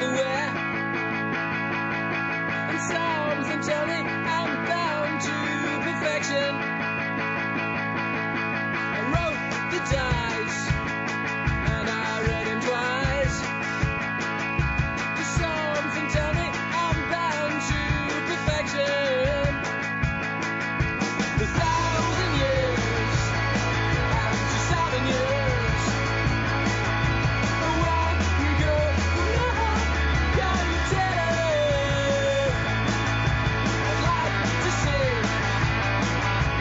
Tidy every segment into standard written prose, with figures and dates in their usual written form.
never wear. And something tell me I'm bound to perfection. I wrote the dice and I read him twice. Just something tell me I'm bound to perfection. The 1,000 years and 2,000 years. One go, can you tell? I'd like to say,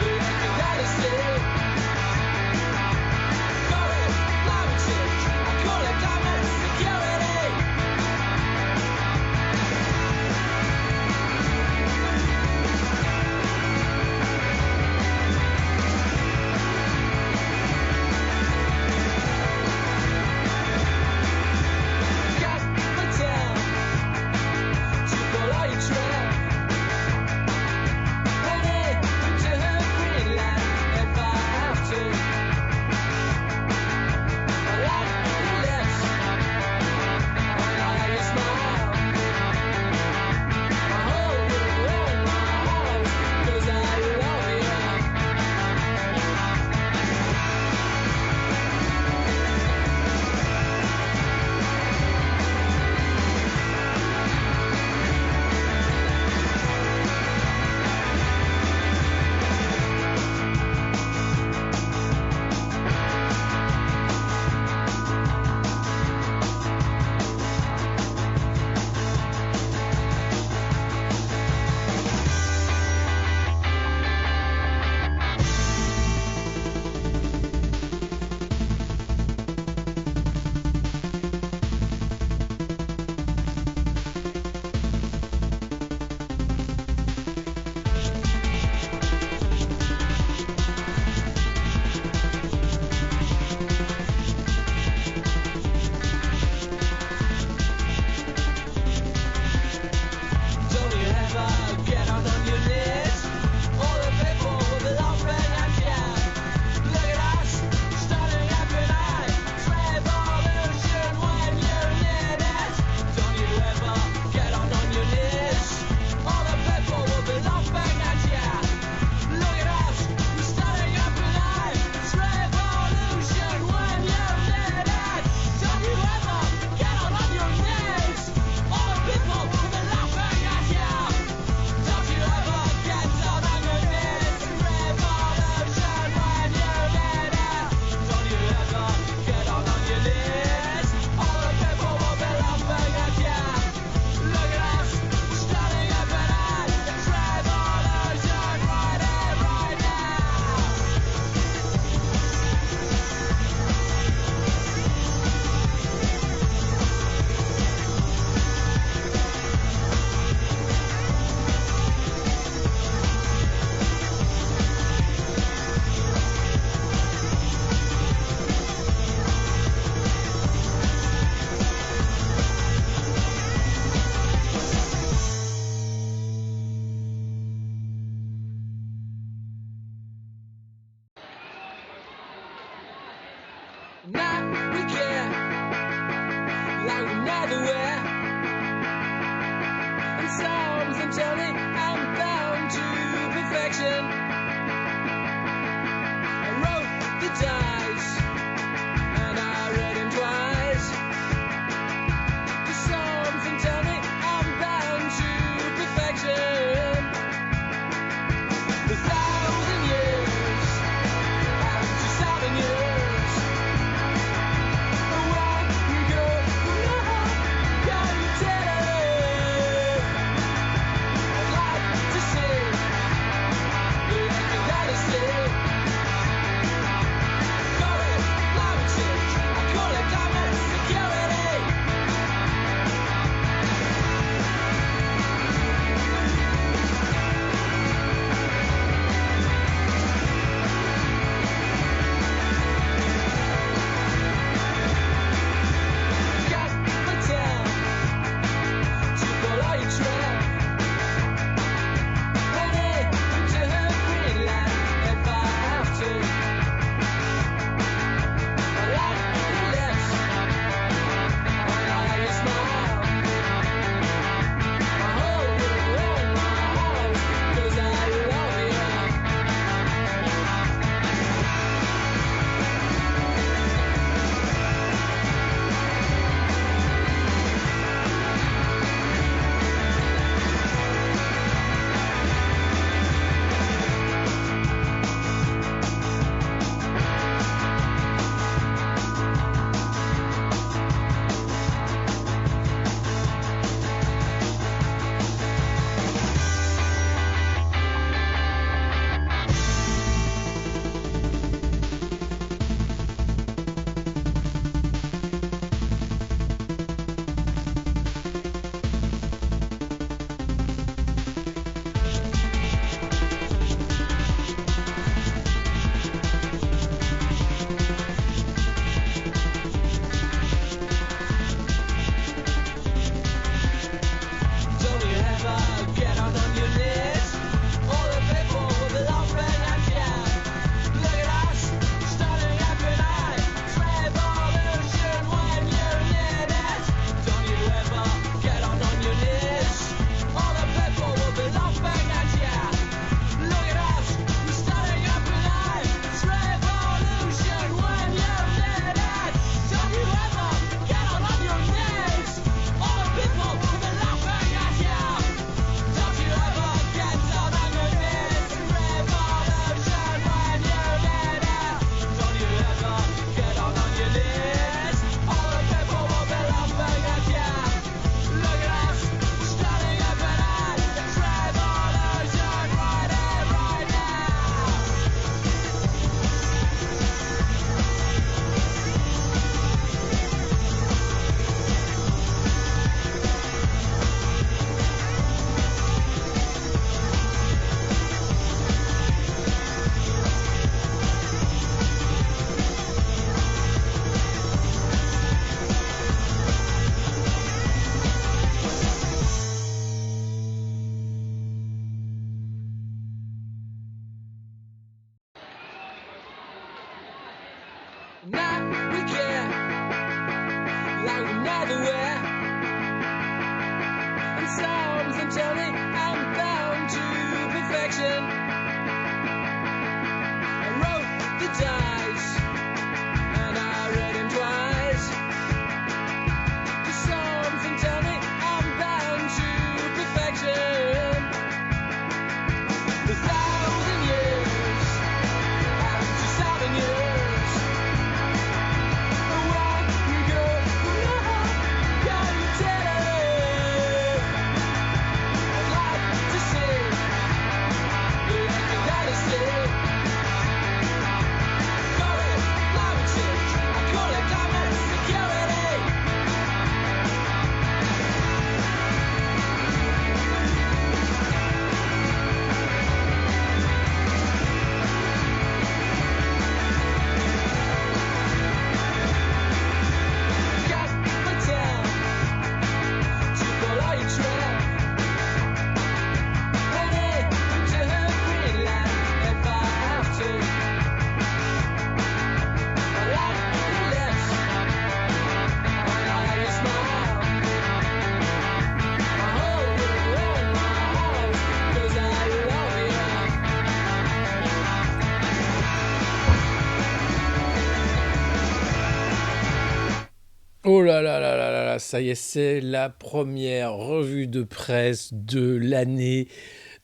if you let us say, call it climate change, I call it climate security. Got my town to follow your trail. Headed to her Greenland if I have to. I like your lips, I like your smile. I hold you in my arms 'cause I love you. Don't you ever get on your knees? All the people will be laughing at you. Look at us, starting up at night. It's revolution when you need it. Don't you ever get on your knees? All the people will be laughing at you. Look at us, starting up at night. It's revolution when you need it. Don't you ever get on your knees? All the people will be laughing at you. Don't you ever get down on your knees? Revolution when you need it. Don't you ever get on your knees? All the people will be laughing at you. Look at us, standing up at night. It's revolution right here, right now. Now we care like we never were. And something tell me I'm bound to perfection. I wrote the dice and I read him twice. Just something tell me I'm bound to perfection. The 1,000 years and 2,000 years. One go, can you tell? I'd like to say, Oh là là là là là là, ça y est, c'est la première revue de presse de l'année,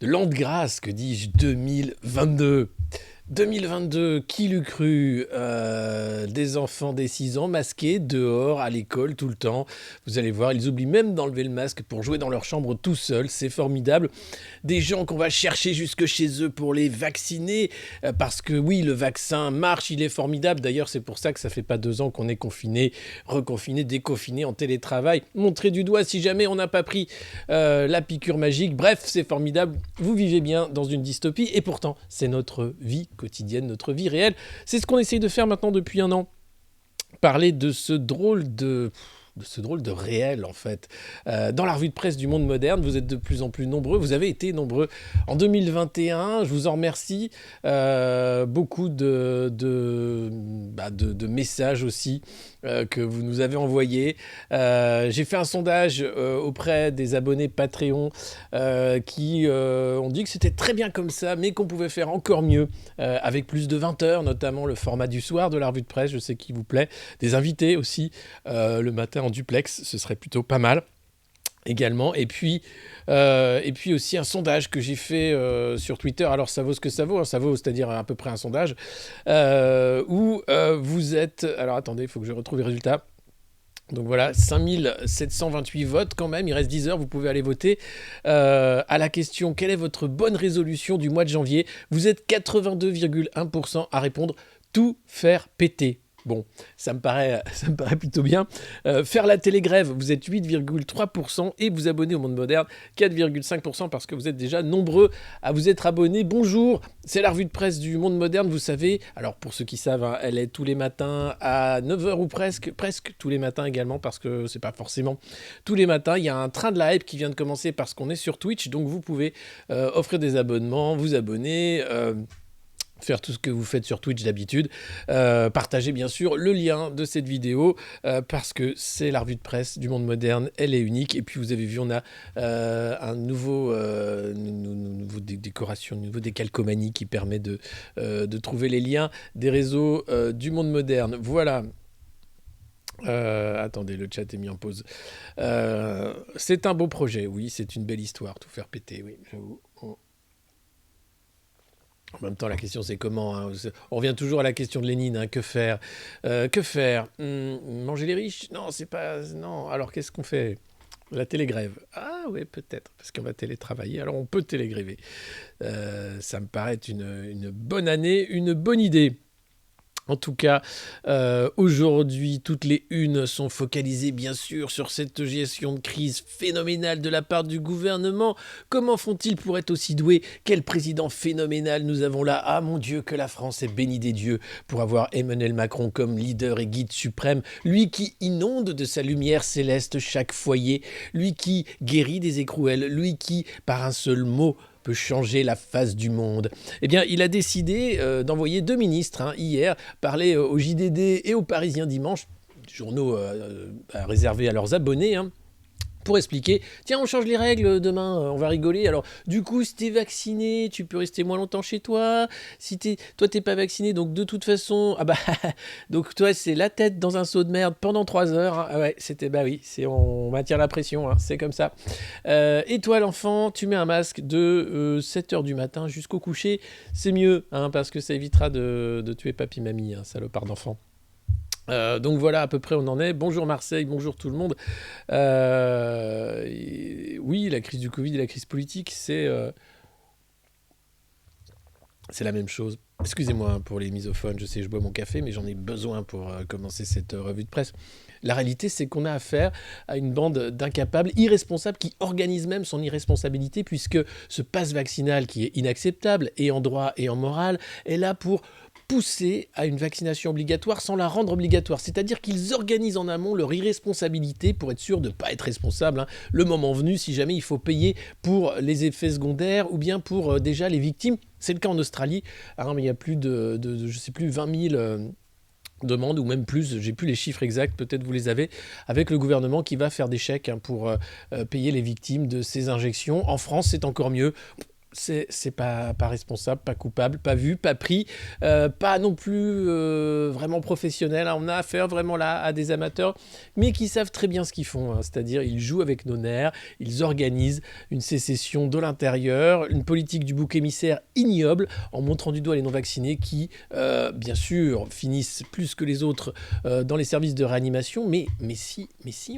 de l'an de grâce, que dis-je, 2022. 2022, qui l'eût cru, des enfants des 6 ans masqués dehors à l'école tout le temps. Vous allez voir, ils oublient même d'enlever le masque pour jouer dans leur chambre tout seuls, c'est formidable. Des gens qu'on va chercher jusque chez eux pour les vacciner, parce que oui, le vaccin marche, il est formidable. D'ailleurs, c'est pour ça que ça fait pas 2 ans qu'on est confiné, reconfiné, déconfiné en télétravail. Montrer du doigt si jamais on n'a pas pris la piqûre magique. Bref, c'est formidable. Vous vivez bien dans une dystopie et pourtant, c'est notre vie quotidienne, notre vie réelle. C'est ce qu'on essaye de faire maintenant depuis un an. Parler de ce drôle de réel en fait. Dans la revue de presse du monde moderne, vous êtes de plus en plus nombreux, vous avez été nombreux en 2021, je vous en remercie. Beaucoup de messages aussi que vous nous avez envoyés. J'ai fait un sondage auprès des abonnés Patreon qui ont dit que c'était très bien comme ça, mais qu'on pouvait faire encore mieux avec plus de 20 heures, notamment le format du soir de la revue de presse, je sais qu'il vous plaît. Des invités aussi le matin en duplex, ce serait plutôt pas mal également. Et puis aussi un sondage que j'ai fait sur Twitter. Alors ça vaut ce que ça vaut, hein. Ça vaut, c'est-à-dire à peu près un sondage où vous êtes... Alors attendez, il faut que je retrouve les résultats. Donc voilà, 5728 votes quand même, il reste 10 heures, vous pouvez aller voter. À la question, quelle est votre bonne résolution du mois de janvier? Vous êtes 82,1% à répondre tout faire péter. Bon, ça me paraît plutôt bien. Faire la télégrève, vous êtes 8,3% et vous abonner au Monde Moderne, 4,5% parce que vous êtes déjà nombreux à vous être abonnés. Bonjour, c'est la revue de presse du Monde Moderne, vous savez. Alors pour ceux qui savent, hein, elle est tous les matins à 9h ou presque tous les matins également parce que c'est pas forcément tous les matins. Il y a un train de la hype qui vient de commencer parce qu'on est sur Twitch, donc vous pouvez offrir des abonnements, vous abonner... faire tout ce que vous faites sur Twitch d'habitude, partagez bien sûr le lien de cette vidéo parce que c'est la revue de presse du monde moderne, elle est unique. Et puis vous avez vu, on a un nouveau décoration, une nouvelle décalcomanie qui permet de trouver les liens des réseaux du monde moderne. Voilà. Attendez, le chat est mis en pause. C'est un beau projet, oui, c'est une belle histoire, tout faire péter, oui, j'avoue. En même temps, la question c'est comment, hein. On revient toujours à la question de Lénine, hein. Que faire? Manger les riches? Non, c'est pas... Non, alors qu'est-ce qu'on fait? La télégrève? Ah oui, peut-être, parce qu'on va télétravailler, alors on peut télégréver. Ça me paraît être une bonne année, une bonne idée. En tout cas, aujourd'hui, toutes les unes sont focalisées bien sûr sur cette gestion de crise phénoménale de la part du gouvernement. Comment font-ils pour être aussi doués? Quel président phénoménal nous avons là? Ah mon Dieu, que la France est bénie des dieux pour avoir Emmanuel Macron comme leader et guide suprême. Lui qui inonde de sa lumière céleste chaque foyer. Lui qui guérit des écrouelles. Lui qui, par un seul mot, peut changer la face du monde. Eh bien, il a décidé d'envoyer 2 ministres hier parler au JDD et aux Parisiens dimanche, journaux réservés à leurs abonnés, hein, pour expliquer, tiens, on change les règles demain, on va rigoler. Alors, du coup, si t'es vacciné, tu peux rester moins longtemps chez toi. Toi, t'es pas vacciné, donc de toute façon, ah bah, donc toi, c'est la tête dans un seau de merde pendant 3 heures. Hein. Ah ouais, bah oui, on maintient la pression, hein, c'est comme ça. Et toi, l'enfant, tu mets un masque de 7h du matin jusqu'au coucher. C'est mieux, hein, parce que ça évitera de tuer papy-mamie, hein, salopard d'enfant. Donc voilà, à peu près on en est. Bonjour Marseille, bonjour tout le monde. Oui, la crise du Covid et la crise politique, c'est la même chose. Excusez-moi pour les misophones, je sais, je bois mon café, mais j'en ai besoin pour commencer cette revue de presse. La réalité, c'est qu'on a affaire à une bande d'incapables, irresponsables, qui organisent même son irresponsabilité, puisque ce passe vaccinal, qui est inacceptable, et en droit et en morale, est là pour pousser à une vaccination obligatoire sans la rendre obligatoire. C'est-à-dire qu'ils organisent en amont leur irresponsabilité pour être sûr de ne pas être responsable, hein, le moment venu, si jamais il faut payer pour les effets secondaires ou bien pour déjà les victimes. C'est le cas en Australie, hein, mais il y a plus de je sais plus, 20 000 demandes ou même plus, j'ai plus les chiffres exacts, peut-être vous les avez, avec le gouvernement qui va faire des chèques, hein, pour payer les victimes de ces injections. En France, c'est encore mieux. C'est pas responsable, pas coupable, pas vu, pas pris, pas non plus vraiment professionnel, hein. On a affaire vraiment là à des amateurs, mais qui savent très bien ce qu'ils font, hein. C'est-à-dire ils jouent avec nos nerfs, ils organisent une sécession de l'intérieur, une politique du bouc émissaire ignoble, en montrant du doigt les non-vaccinés qui, bien sûr, finissent plus que les autres dans les services de réanimation, mais si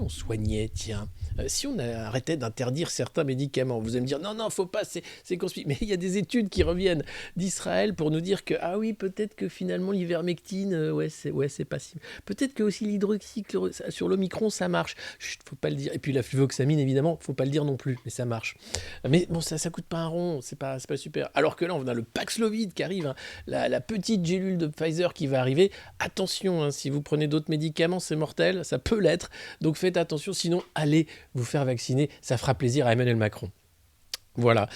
on soignait, tiens, si on arrêtait d'interdire certains médicaments, vous allez me dire non, faut pas, c'est conspire. Mais il y a des études qui reviennent d'Israël pour nous dire que, ah oui, peut-être que finalement l'ivermectine, c'est pas si. Peut-être que aussi l'hydroxychloroquine sur l'Omicron, ça marche. Chut, faut pas le dire. Et puis la fluvoxamine, évidemment, faut pas le dire non plus, mais ça marche. Mais bon, ça coûte pas un rond, c'est pas super. Alors que là, on a le Paxlovid qui arrive, hein, la petite gélule de Pfizer qui va arriver. Attention, hein, si vous prenez d'autres médicaments, c'est mortel, ça peut l'être. Donc faites attention, sinon allez vous faire vacciner, ça fera plaisir à Emmanuel Macron. Voilà.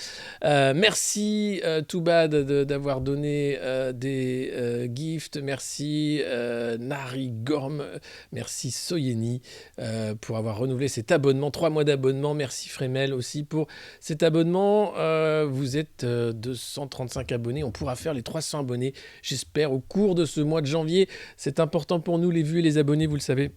Merci Toubad d'avoir donné des gifts. Merci Nari Gorm. Merci Soyeni pour avoir renouvelé cet abonnement. 3 mois d'abonnement. Merci Frémel aussi pour cet abonnement. Vous êtes 235 abonnés. On pourra faire les 300 abonnés, j'espère, au cours de ce mois de janvier. C'est important pour nous, les vues et les abonnés, vous le savez.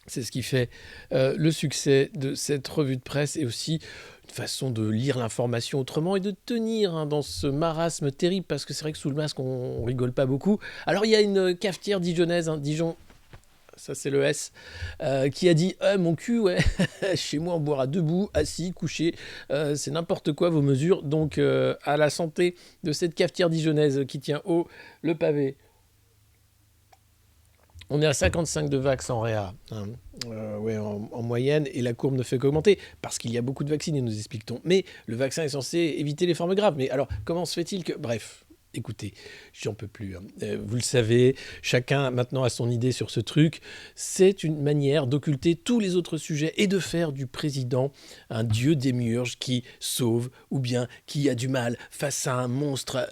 C'est ce qui fait le succès de cette revue de presse et aussi une façon de lire l'information autrement et de tenir dans ce marasme terrible, parce que c'est vrai que sous le masque, on rigole pas beaucoup. Alors, il y a une cafetière dijonnaise, Dijon, ça c'est le S, qui a dit mon cul, ouais, chez moi on boira debout, assis, couché, c'est n'importe quoi vos mesures. Donc, à la santé de cette cafetière dijonnaise qui tient haut le pavé. On est à 55 de vax en réa, hein. En moyenne, et la courbe ne fait qu'augmenter, parce qu'il y a beaucoup de vaccinés, nous explique-t-on. Mais le vaccin est censé éviter les formes graves. Mais alors, comment se fait-il que... Bref, écoutez, j'en peux plus, hein. Vous le savez, chacun maintenant a son idée sur ce truc. C'est une manière d'occulter tous les autres sujets et de faire du président un dieu démiurge qui sauve, ou bien qui a du mal face à un monstre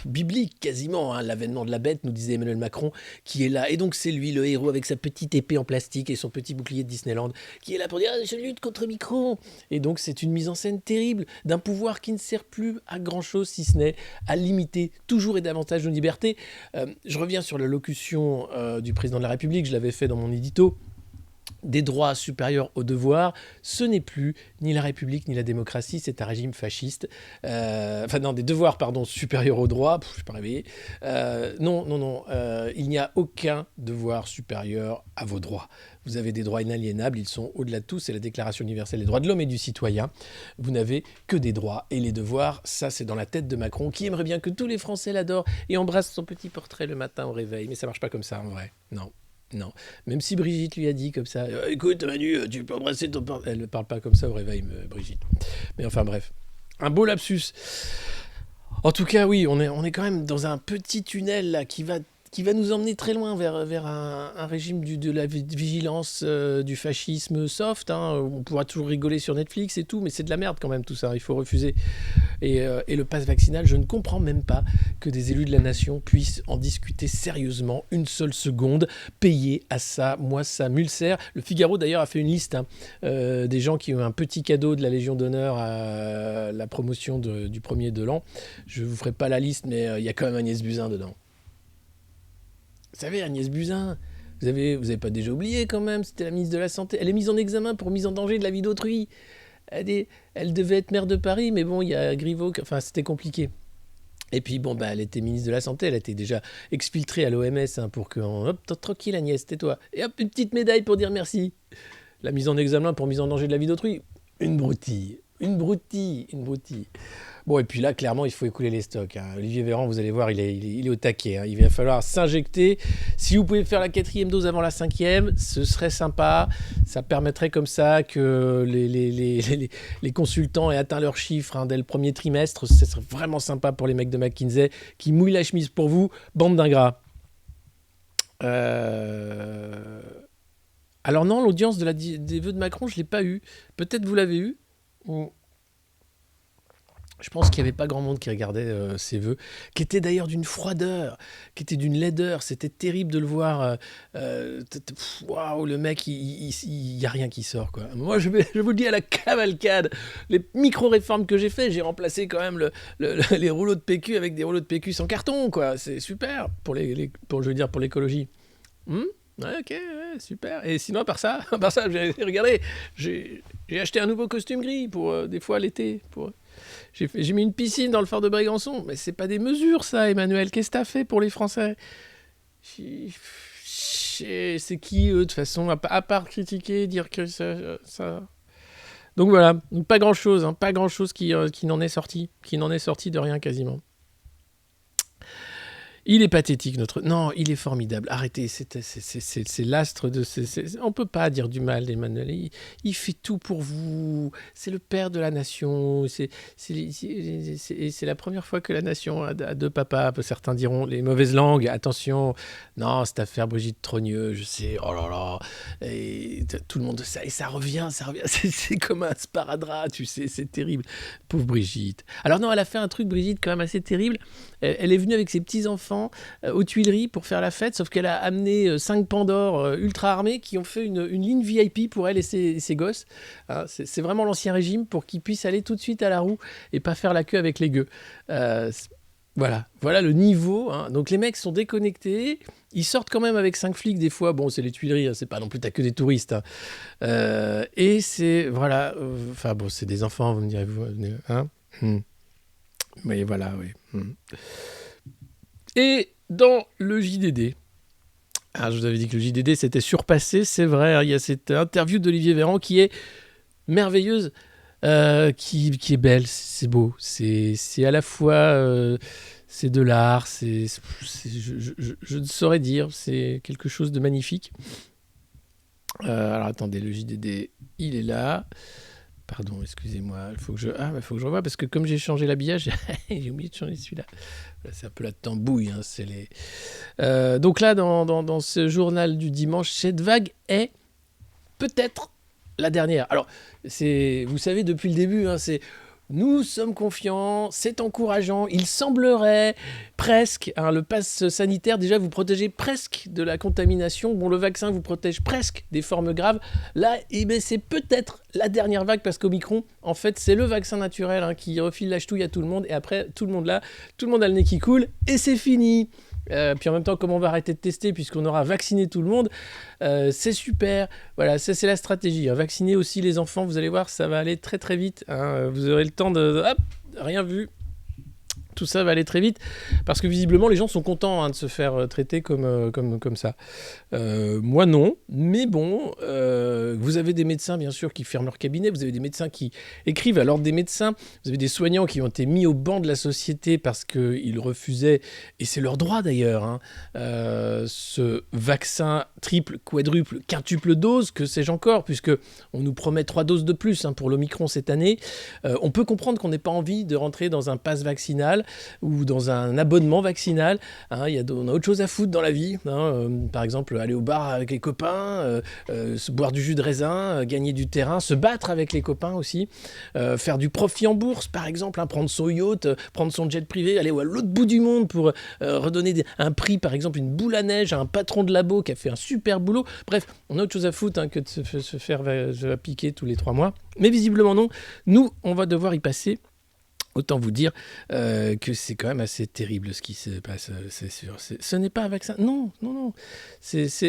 biblique quasiment, hein. L'avènement de la bête, nous disait Emmanuel Macron, qui est là. Et donc c'est lui, le héros, avec sa petite épée en plastique et son petit bouclier de Disneyland, qui est là pour dire « je lutte contre Micron ». Et donc c'est une mise en scène terrible d'un pouvoir qui ne sert plus à grand-chose, si ce n'est à limiter toujours et davantage nos libertés. Je reviens sur la locution du président de la République, je l'avais fait dans mon édito. Des droits supérieurs aux devoirs, ce n'est plus ni la République ni la démocratie, c'est un régime fasciste. Des devoirs, supérieurs aux droits, je ne suis pas réveillé. Non, il n'y a aucun devoir supérieur à vos droits. Vous avez des droits inaliénables, ils sont au-delà de tout, c'est la Déclaration universelle des droits de l'homme et du citoyen. Vous n'avez que des droits, et les devoirs, ça c'est dans la tête de Macron, qui aimerait bien que tous les Français l'adorent et embrassent son petit portrait le matin au réveil. Mais ça marche pas comme ça en vrai, non, même si Brigitte lui a dit comme ça, écoute Manu, tu peux embrasser ton portrait. Elle ne parle pas comme ça au réveil, Brigitte. Mais enfin bref, un beau lapsus. En tout cas, oui, on est quand même dans un petit tunnel là qui va nous emmener très loin vers un régime de la vigilance, du fascisme soft, hein. On pourra toujours rigoler sur Netflix et tout, mais c'est de la merde quand même tout ça, il faut refuser. Et le pass vaccinal, je ne comprends même pas que des élus de la nation puissent en discuter sérieusement une seule seconde, payer à ça, moi ça m'ulcère. Le Figaro d'ailleurs a fait une liste, hein, des gens qui ont un petit cadeau de la Légion d'honneur à la promotion du premier de l'an. Je ne vous ferai pas la liste, mais il y a quand même Agnès Buzyn dedans. Vous savez, Agnès Buzyn, vous avez pas déjà oublié quand même, c'était la ministre de la Santé. Elle est mise en examen pour mise en danger de la vie d'autrui. Elle devait être maire de Paris, mais bon, il y a Griveaux, c'était compliqué. Et puis, elle était ministre de la Santé, elle a été déjà exfiltrée à l'OMS, hein, pour que... Hop, tranquille Agnès, tais-toi. Et hop, une petite médaille pour dire merci. La mise en examen pour mise en danger de la vie d'autrui. Une broutille. Bon, et puis là, clairement, il faut écouler les stocks, hein. Olivier Véran, vous allez voir, il est au taquet, hein. Il va falloir s'injecter. Si vous pouvez faire la 4e dose avant la 5e, ce serait sympa. Ça permettrait comme ça que les consultants aient atteint leurs chiffres, hein, dès le premier trimestre. Ce serait vraiment sympa pour les mecs de McKinsey qui mouillent la chemise pour vous. Bande d'ingrats. Alors non, l'audience des vœux de Macron, je ne l'ai pas eu. Peut-être vous l'avez eu. Je pense qu'il n'y avait pas grand monde qui regardait ces vœux, qui étaient d'ailleurs d'une froideur, qui étaient d'une laideur. C'était terrible de le voir. Waouh, le mec, il n'y a rien qui sort, quoi. Moi, je vous le dis, à la cavalcade, les micro-réformes que j'ai fait, j'ai remplacé quand même les rouleaux de PQ avec des rouleaux de PQ sans carton, quoi. C'est super je veux dire, pour l'écologie. Hmm. Ouais, ok, ouais, super. Et sinon, à part ça, regardez, j'ai acheté un nouveau costume gris pour des fois l'été. J'ai mis une piscine dans le fort de Brégançon. Mais c'est pas des mesures, ça, Emmanuel. Qu'est-ce que t'as fait pour les Français? C'est qui, eux, de toute façon, à part critiquer, dire que ça... Donc voilà, pas grand-chose, hein, pas grand-chose qui n'en est sorti. Qui n'en est sorti de rien, quasiment. Il est pathétique, notre... Non, il est formidable. Arrêtez, c'est l'astre de... On peut pas dire du mal d'Emmanuel. Il fait tout pour vous. C'est le père de la nation. C'est la première fois que la nation a deux papas. Certains diront les mauvaises langues. Attention. Non, cette affaire Brigitte Trogneux, je sais. Oh là là. Et tout le monde... Et ça revient. C'est comme un sparadrap, tu sais. C'est terrible. Pauvre Brigitte. Alors non, elle a fait un truc, Brigitte, quand même assez terrible. Elle est venue avec ses petits-enfants aux Tuileries pour faire la fête, sauf qu'elle a amené 5 pandas ultra armés qui ont fait une ligne VIP pour elle et ses gosses. Hein, c'est vraiment l'ancien régime pour qu'ils puissent aller tout de suite à la roue et pas faire la queue avec les gueux. Voilà le niveau. Hein. Donc les mecs sont déconnectés. Ils sortent quand même avec 5 flics des fois. Bon, c'est les Tuileries, hein, c'est pas non plus t'as que des touristes. Hein. Et c'est voilà. Enfin bon, c'est des enfants, vous me direz vous. Hein. Mais voilà, oui. Et dans le JDD, je vous avais dit que le JDD s'était surpassé, c'est vrai, hein, il y a cette interview d'Olivier Véran qui est merveilleuse, qui est belle, c'est beau, c'est à la fois, c'est de l'art, je ne saurais dire, c'est quelque chose de magnifique. Alors attendez, le JDD, il est là. Pardon, excusez-moi, il faut que je revoie, parce que comme j'ai changé l'habillage, j'ai oublié de changer celui-là. C'est un peu la tambouille. Hein, donc là, dans ce journal du dimanche, cette vague est peut-être la dernière. Alors, vous savez, depuis le début, hein, nous sommes confiants, c'est encourageant, il semblerait presque, hein, le pass sanitaire déjà vous protégez presque de la contamination, bon le vaccin vous protège presque des formes graves, là c'est peut-être la dernière vague parce qu'Omicron, en fait c'est le vaccin naturel hein, qui refile la ch'touille à tout le monde et après tout le monde a le nez qui coule et c'est fini. Puis en même temps, comme on va arrêter de tester puisqu'on aura vacciné tout le monde, c'est super. Voilà, ça c'est la stratégie. Hein. Vacciner aussi les enfants, vous allez voir, ça va aller très très vite. Hein. Vous aurez le temps hop, rien vu. Tout ça va aller très vite parce que visiblement les gens sont contents hein, de se faire traiter comme ça. Moi non, mais bon, vous avez des médecins bien sûr qui ferment leur cabinet, vous avez des médecins qui écrivent à l'ordre des médecins, vous avez des soignants qui ont été mis au banc de la société parce qu'ils refusaient, et c'est leur droit d'ailleurs, hein, ce vaccin triple, quadruple, quintuple dose, que sais-je encore, puisque on nous promet 3 doses de plus hein, pour l'Omicron cette année. On peut comprendre qu'on n'ait pas envie de rentrer dans un pass vaccinal ou dans un abonnement vaccinal. Hein, on a autre chose à foutre dans la vie. Hein, par exemple, aller au bar avec les copains, boire du jus de raisin, gagner du terrain, se battre avec les copains aussi, faire du profit en bourse, par exemple, hein, prendre son yacht, prendre son jet privé, aller à l'autre bout du monde pour redonner un prix, par exemple, une boule à neige à un patron de labo qui a fait un super boulot. Bref, on a autre chose à foutre hein, que de se faire piquer tous les 3 mois. Mais visiblement non. Nous, on va devoir y passer. Autant vous dire que c'est quand même assez terrible ce qui se passe, c'est sûr. Ce n'est pas un vaccin. Non.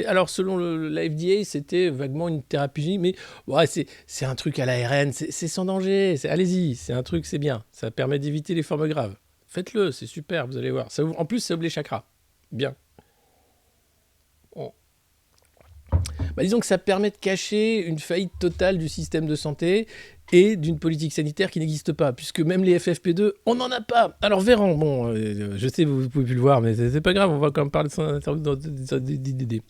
Alors, selon la FDA, c'était vaguement une thérapie génique, mais ouais, c'est un truc à l'ARN, c'est sans danger. Allez-y, c'est un truc, c'est bien. Ça permet d'éviter les formes graves. Faites-le, c'est super, vous allez voir. En plus, ça ouvre les chakras. Bien. Disons que ça permet de cacher une faillite totale du système de santé et d'une politique sanitaire qui n'existe pas, puisque même les FFP2, on n'en a pas. Alors Véran, bon, je sais, vous pouvez plus le voir, mais c'est pas grave, on va quand même parler de son interview dans DDD.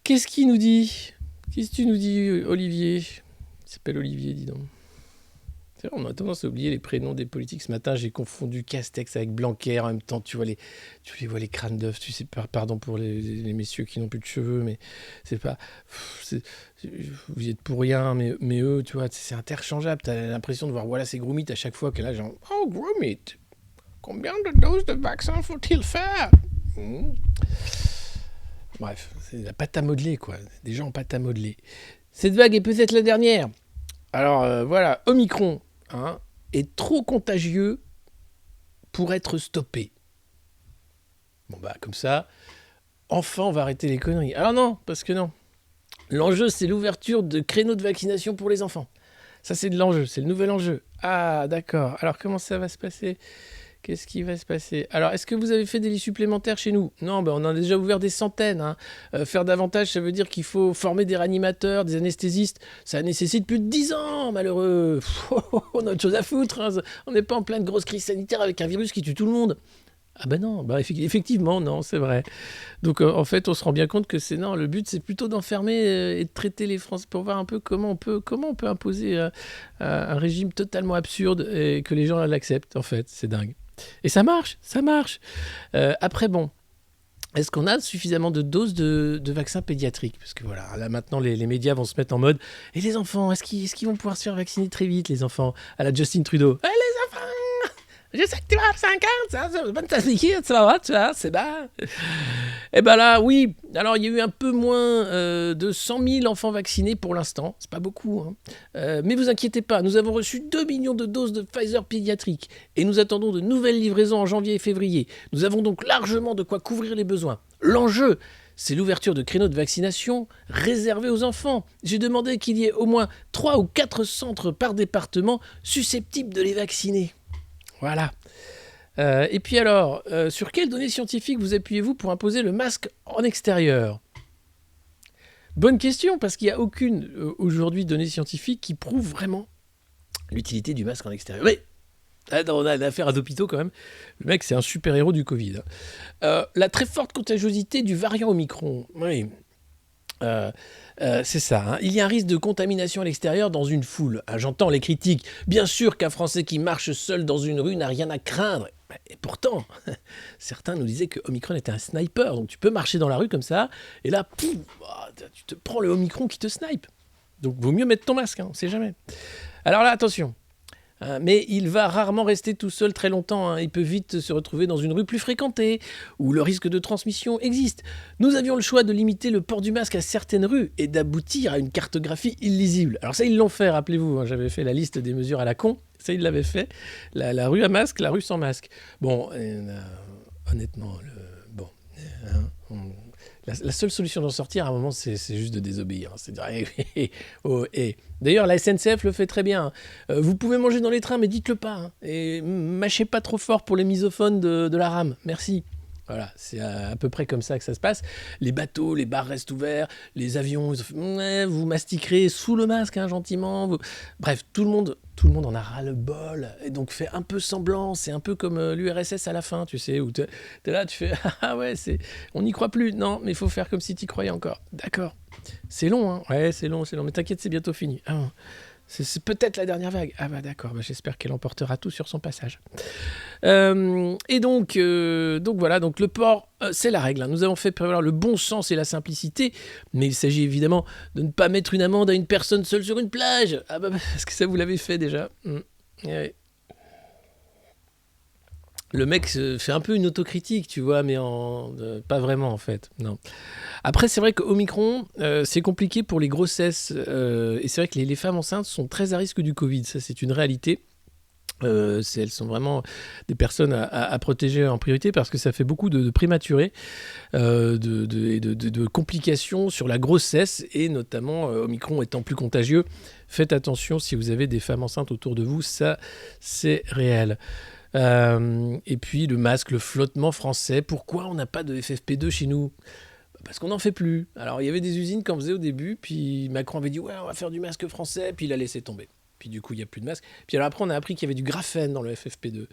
Qu'est-ce qu'il nous dit ? Qu'est-ce que tu nous dis, Olivier ? Il s'appelle Olivier, dis donc. C'est vrai, on a tendance à oublier les prénoms des politiques. Ce matin, j'ai confondu Castex avec Blanquer. En même temps, tu les vois les crânes d'œufs. Tu sais, pardon pour les messieurs qui n'ont plus de cheveux, mais c'est pas. Vous y êtes pour rien, mais eux, tu vois, c'est interchangeable. T'as l'impression de voir, voilà, c'est Gromit à chaque fois qu'elle a genre, oh Gromit, combien de doses de vaccin faut-il faire? Bref, c'est la pâte à modeler, quoi. Des gens en pâte à modeler. Cette vague est peut-être la dernière. Alors voilà, Omicron est trop contagieux pour être stoppé. Bon bah comme ça, enfin on va arrêter les conneries. Alors non, parce que non. L'enjeu c'est l'ouverture de créneaux de vaccination pour les enfants. Ça c'est de l'enjeu, c'est le nouvel enjeu. Ah d'accord, alors comment ça va se passer ? Qu'est-ce qui va se passer ? Alors, est-ce que vous avez fait des lits supplémentaires chez nous ? Non, on en a déjà ouvert des centaines. Faire davantage, ça veut dire qu'il faut former des réanimateurs, des anesthésistes. Ça nécessite plus de 10 ans, malheureux. On a autre chose à foutre. On n'est pas en pleine grosse crise sanitaire avec un virus qui tue tout le monde. Ah ben non, effectivement, non, c'est vrai. Donc, en fait, on se rend bien compte que le but, c'est plutôt d'enfermer et de traiter les Français pour voir un peu comment on peut imposer un régime totalement absurde et que les gens l'acceptent, en fait. C'est dingue. Et ça marche. Après, bon, est-ce qu'on a suffisamment de doses de vaccins pédiatriques ? Parce que voilà, là maintenant, les médias vont se mettre en mode. Et les enfants, est-ce qu'ils vont pouvoir se faire vacciner très vite, les enfants ? À la Justin Trudeau. Les enfants, je sais que tu vas avoir 50, ça va t'appliquer, tu vas voir, tu vois, c'est bien. Et ben là, oui. Alors, il y a eu un peu moins de 100 000 enfants vaccinés pour l'instant. C'est pas beaucoup. Mais vous inquiétez pas, nous avons reçu 2 millions de doses de Pfizer pédiatrique. Et nous attendons de nouvelles livraisons en janvier et février. Nous avons donc largement de quoi couvrir les besoins. L'enjeu, c'est l'ouverture de créneaux de vaccination réservés aux enfants. J'ai demandé qu'il y ait au moins 3 ou 4 centres par département susceptibles de les vacciner. Voilà. Et puis alors, sur quelles données scientifiques vous appuyez-vous pour imposer le masque en extérieur ? Bonne question, parce qu'il n'y a aucune aujourd'hui donnée scientifique qui prouve vraiment l'utilité du masque en extérieur. Mais on a l'affaire à Dopito quand même. Le mec, c'est un super-héros du Covid. La très forte contagiosité du variant Omicron. Oui. C'est ça. Il y a un risque de contamination à l'extérieur dans une foule. J'entends les critiques. Bien sûr qu'un Français qui marche seul dans une rue n'a rien à craindre. Et pourtant, certains nous disaient que Omicron était un sniper. Donc tu peux marcher dans la rue comme ça, et là, pouf, tu te prends le Omicron qui te snipe. Donc vaut mieux mettre ton masque, on ne sait jamais. Alors là, attention. Mais il va rarement rester tout seul très longtemps. Il peut vite se retrouver dans une rue plus fréquentée, où le risque de transmission existe. Nous avions le choix de limiter le port du masque à certaines rues et d'aboutir à une cartographie illisible. Alors ça, ils l'ont fait, rappelez-vous. J'avais fait la liste des mesures à la con. Ça, ils l'avaient fait. La rue à masque, la rue sans masque. Bon, honnêtement, la seule solution d'en sortir, à un moment, c'est juste de désobéir. C'est de dire, D'ailleurs, la SNCF le fait très bien. Vous pouvez manger dans les trains, mais dites-le pas. Et mâchez pas trop fort pour les misophones de la rame. Merci. Voilà, c'est à peu près comme ça que ça se passe. Les bateaux, les bars restent ouverts, les avions, vous mastiquerez sous le masque, gentiment. Bref, tout le monde en a ras le bol, et donc fait un peu semblant. C'est un peu comme l'URSS à la fin, tu sais, où t'es là, tu fais ah ouais, on n'y croit plus. Non, mais il faut faire comme si t'y croyais encore. D'accord. C'est long, Ouais, c'est long. Mais t'inquiète, c'est bientôt fini. C'est peut-être la dernière vague. Ah bah d'accord, j'espère qu'elle emportera tout sur son passage. Et donc voilà, donc le port, c'est la règle. Nous avons fait prévaloir le bon sens et la simplicité, mais il s'agit évidemment de ne pas mettre une amende à une personne seule sur une plage. Ah bah parce que ça, vous l'avez fait déjà. Ouais. Le mec fait un peu une autocritique, tu vois, mais pas vraiment en fait. Non. Après, c'est vrai qu'Omicron, c'est compliqué pour les grossesses. Et c'est vrai que les femmes enceintes sont très à risque du Covid. Ça, c'est une réalité. Elles sont vraiment des personnes à protéger en priorité parce que ça fait beaucoup de prématurés, de complications sur la grossesse et notamment Omicron étant plus contagieux. Faites attention si vous avez des femmes enceintes autour de vous, ça c'est réel. Et puis le masque, le flottement français, pourquoi on n'a pas de FFP2 chez nous ? Parce qu'on n'en fait plus. Alors il y avait des usines qui en faisaient au début, puis Macron avait dit ouais, on va faire du masque français, puis il a laissé tomber. Puis du coup, il n'y a plus de masque. Puis alors après, on a appris qu'il y avait du graphène dans le FFP2.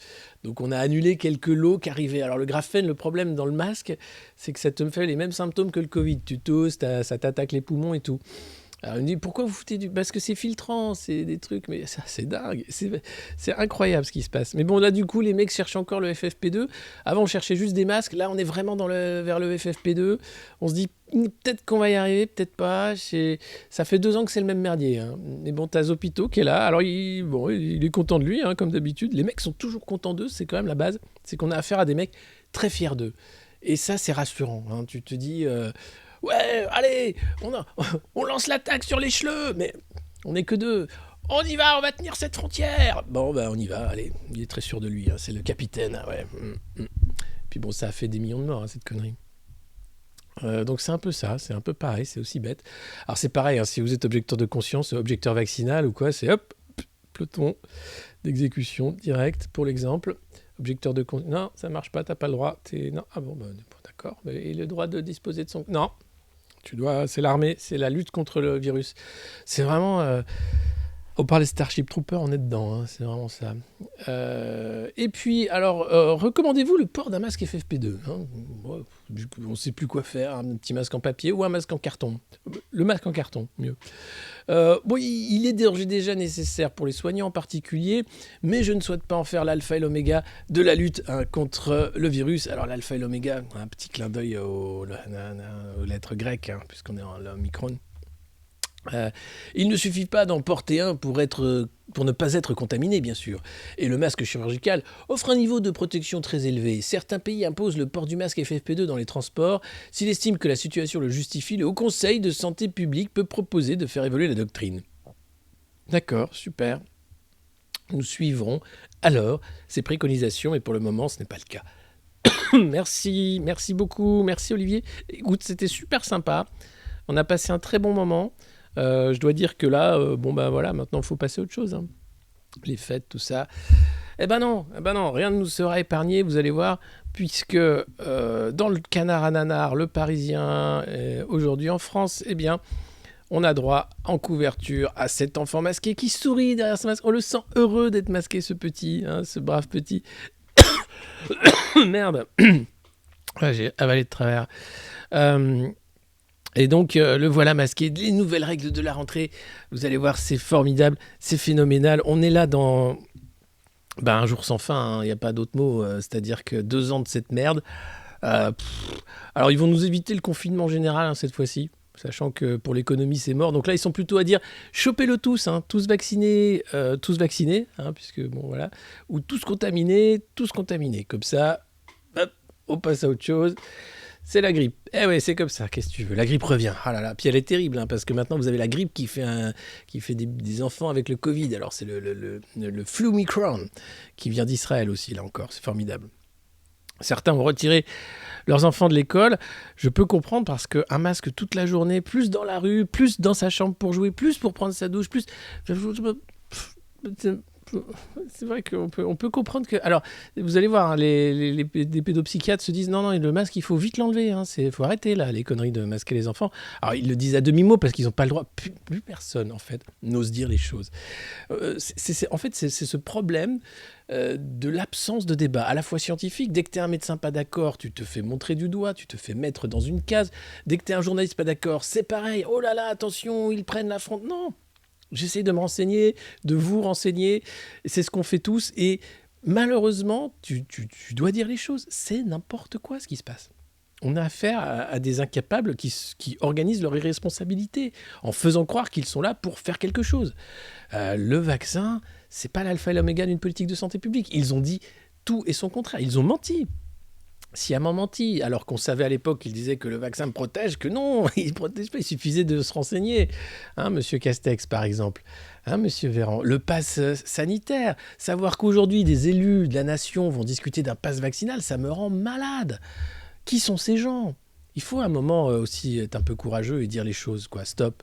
Donc on a annulé quelques lots qui arrivaient. Alors le graphène, le problème dans le masque, c'est que ça te fait les mêmes symptômes que le Covid. Tu tousses, ça t'attaque les poumons et tout. Alors, il me dit, pourquoi vous foutez du... Parce que c'est filtrant, c'est des trucs, mais ça, c'est dingue. C'est incroyable ce qui se passe. Mais bon, là, du coup, les mecs cherchent encore le FFP2. Avant, on cherchait juste des masques. Là, on est vraiment vers le FFP2. On se dit, peut-être qu'on va y arriver, peut-être pas. Ça fait 2 ans que c'est le même merdier. Hein. Mais bon, t'as Zopito qui est là. Alors, il est content de lui, hein, comme d'habitude. Les mecs sont toujours contents d'eux. C'est quand même la base. C'est qu'on a affaire à des mecs très fiers d'eux. Et ça, c'est rassurant. Hein. Tu te dis... ouais, allez, on lance l'attaque sur les chleux, mais on n'est que 2. On y va, on va tenir cette frontière. Bon, on y va, allez. Il est très sûr de lui, hein, c'est le capitaine, ah ouais. Puis bon, ça a fait des millions de morts, hein, cette connerie. Donc c'est un peu ça, c'est un peu pareil, c'est aussi bête. Alors c'est pareil, hein, si vous êtes objecteur de conscience, objecteur vaccinal ou quoi, c'est hop, peloton d'exécution direct, pour l'exemple. Objecteur de conscience, non, ça marche pas, t'as pas le droit. Non, ah bon, d'accord. Et le droit de disposer de son... Non. C'est l'armée, c'est la lutte contre le virus. C'est vraiment... on parle des Starship Troopers, on est dedans, hein, c'est vraiment ça. Et puis, alors, recommandez-vous le port d'un masque FFP2 hein. On ne sait plus quoi faire, un petit masque en papier ou un masque en carton. Le masque en carton, mieux. Il est d'ores et déjà nécessaire pour les soignants en particulier, mais je ne souhaite pas en faire l'alpha et l'oméga de la lutte contre le virus. Alors l'alpha et l'oméga, un petit clin d'œil aux lettres grecques, hein, puisqu'on est en l'omicron. Il ne suffit pas d'en porter un pour ne pas être contaminé, bien sûr. Et le masque chirurgical offre un niveau de protection très élevé. Certains pays imposent le port du masque FFP2 dans les transports. S'il estime que la situation le justifie, le Haut Conseil de santé publique peut proposer de faire évoluer la doctrine. D'accord, super. Nous suivrons alors ces préconisations, et pour le moment, ce n'est pas le cas. Merci beaucoup, merci Olivier. Écoute, c'était super sympa. On a passé un très bon moment. Je dois dire que là, voilà, maintenant il faut passer à autre chose. Hein. Les fêtes, tout ça. Eh ben non, rien ne nous sera épargné, vous allez voir, puisque dans le Canard à Nanar, le Parisien, aujourd'hui en France, eh bien, on a droit en couverture à cet enfant masqué qui sourit derrière ce masque. On le sent heureux d'être masqué, ce petit, hein, ce brave petit. Merde. J'ai avalé de travers. Et donc, le voilà masqué, les nouvelles règles de la rentrée. Vous allez voir, c'est formidable, c'est phénoménal. On est là dans un jour sans fin, il n'y a pas d'autre mot. C'est-à-dire que 2 ans de cette merde. Alors, ils vont nous éviter le confinement général hein, cette fois-ci, sachant que pour l'économie, c'est mort. Donc là, ils sont plutôt à dire, chopez-le tous, hein, tous vaccinés, hein, puisque, voilà, ou tous contaminés. Comme ça, hop, on passe à autre chose. C'est la grippe. Eh ouais, c'est comme ça, qu'est-ce que tu veux. La grippe revient. Ah là là. Puis elle est terrible, hein, parce que maintenant, vous avez la grippe qui fait des enfants avec le Covid. Alors, c'est le Flumicron qui vient d'Israël aussi, là encore. C'est formidable. Certains ont retiré leurs enfants de l'école. Je peux comprendre parce qu'un masque toute la journée, plus dans la rue, plus dans sa chambre pour jouer, plus pour prendre sa douche, plus... C'est vrai qu'on peut comprendre que... Alors, vous allez voir, hein, les pédopsychiatres se disent non, le masque, il faut vite l'enlever. Il faut arrêter, là, les conneries de masquer les enfants. Alors, ils le disent à demi-mot parce qu'ils n'ont pas le droit. Plus personne, en fait, n'ose dire les choses. En fait, c'est ce problème de l'absence de débat, à la fois scientifique. Dès que tu es un médecin pas d'accord, tu te fais montrer du doigt, tu te fais mettre dans une case. Dès que tu es un journaliste pas d'accord, c'est pareil. Oh là là, attention, ils prennent l'affront. Non. J'essaie de me renseigner, de vous renseigner. C'est ce qu'on fait tous. Et malheureusement, tu dois dire les choses. C'est n'importe quoi ce qui se passe. On a affaire à des incapables qui organisent leur irresponsabilité en faisant croire qu'ils sont là pour faire quelque chose. Le vaccin, c'est pas l'alpha et l'oméga d'une politique de santé publique. Ils ont dit tout et son contraire. Ils ont menti. Sciemment menti, alors qu'on savait à l'époque qu'ils disaient que le vaccin me protège, que non, il ne protège pas, il suffisait de se renseigner. Hein, Monsieur Castex, par exemple, hein, Monsieur Véran, le pass sanitaire, savoir qu'aujourd'hui des élus de la nation vont discuter d'un pass vaccinal, ça me rend malade. Qui sont ces gens ? Il faut à un moment aussi être un peu courageux et dire les choses, quoi. Stop.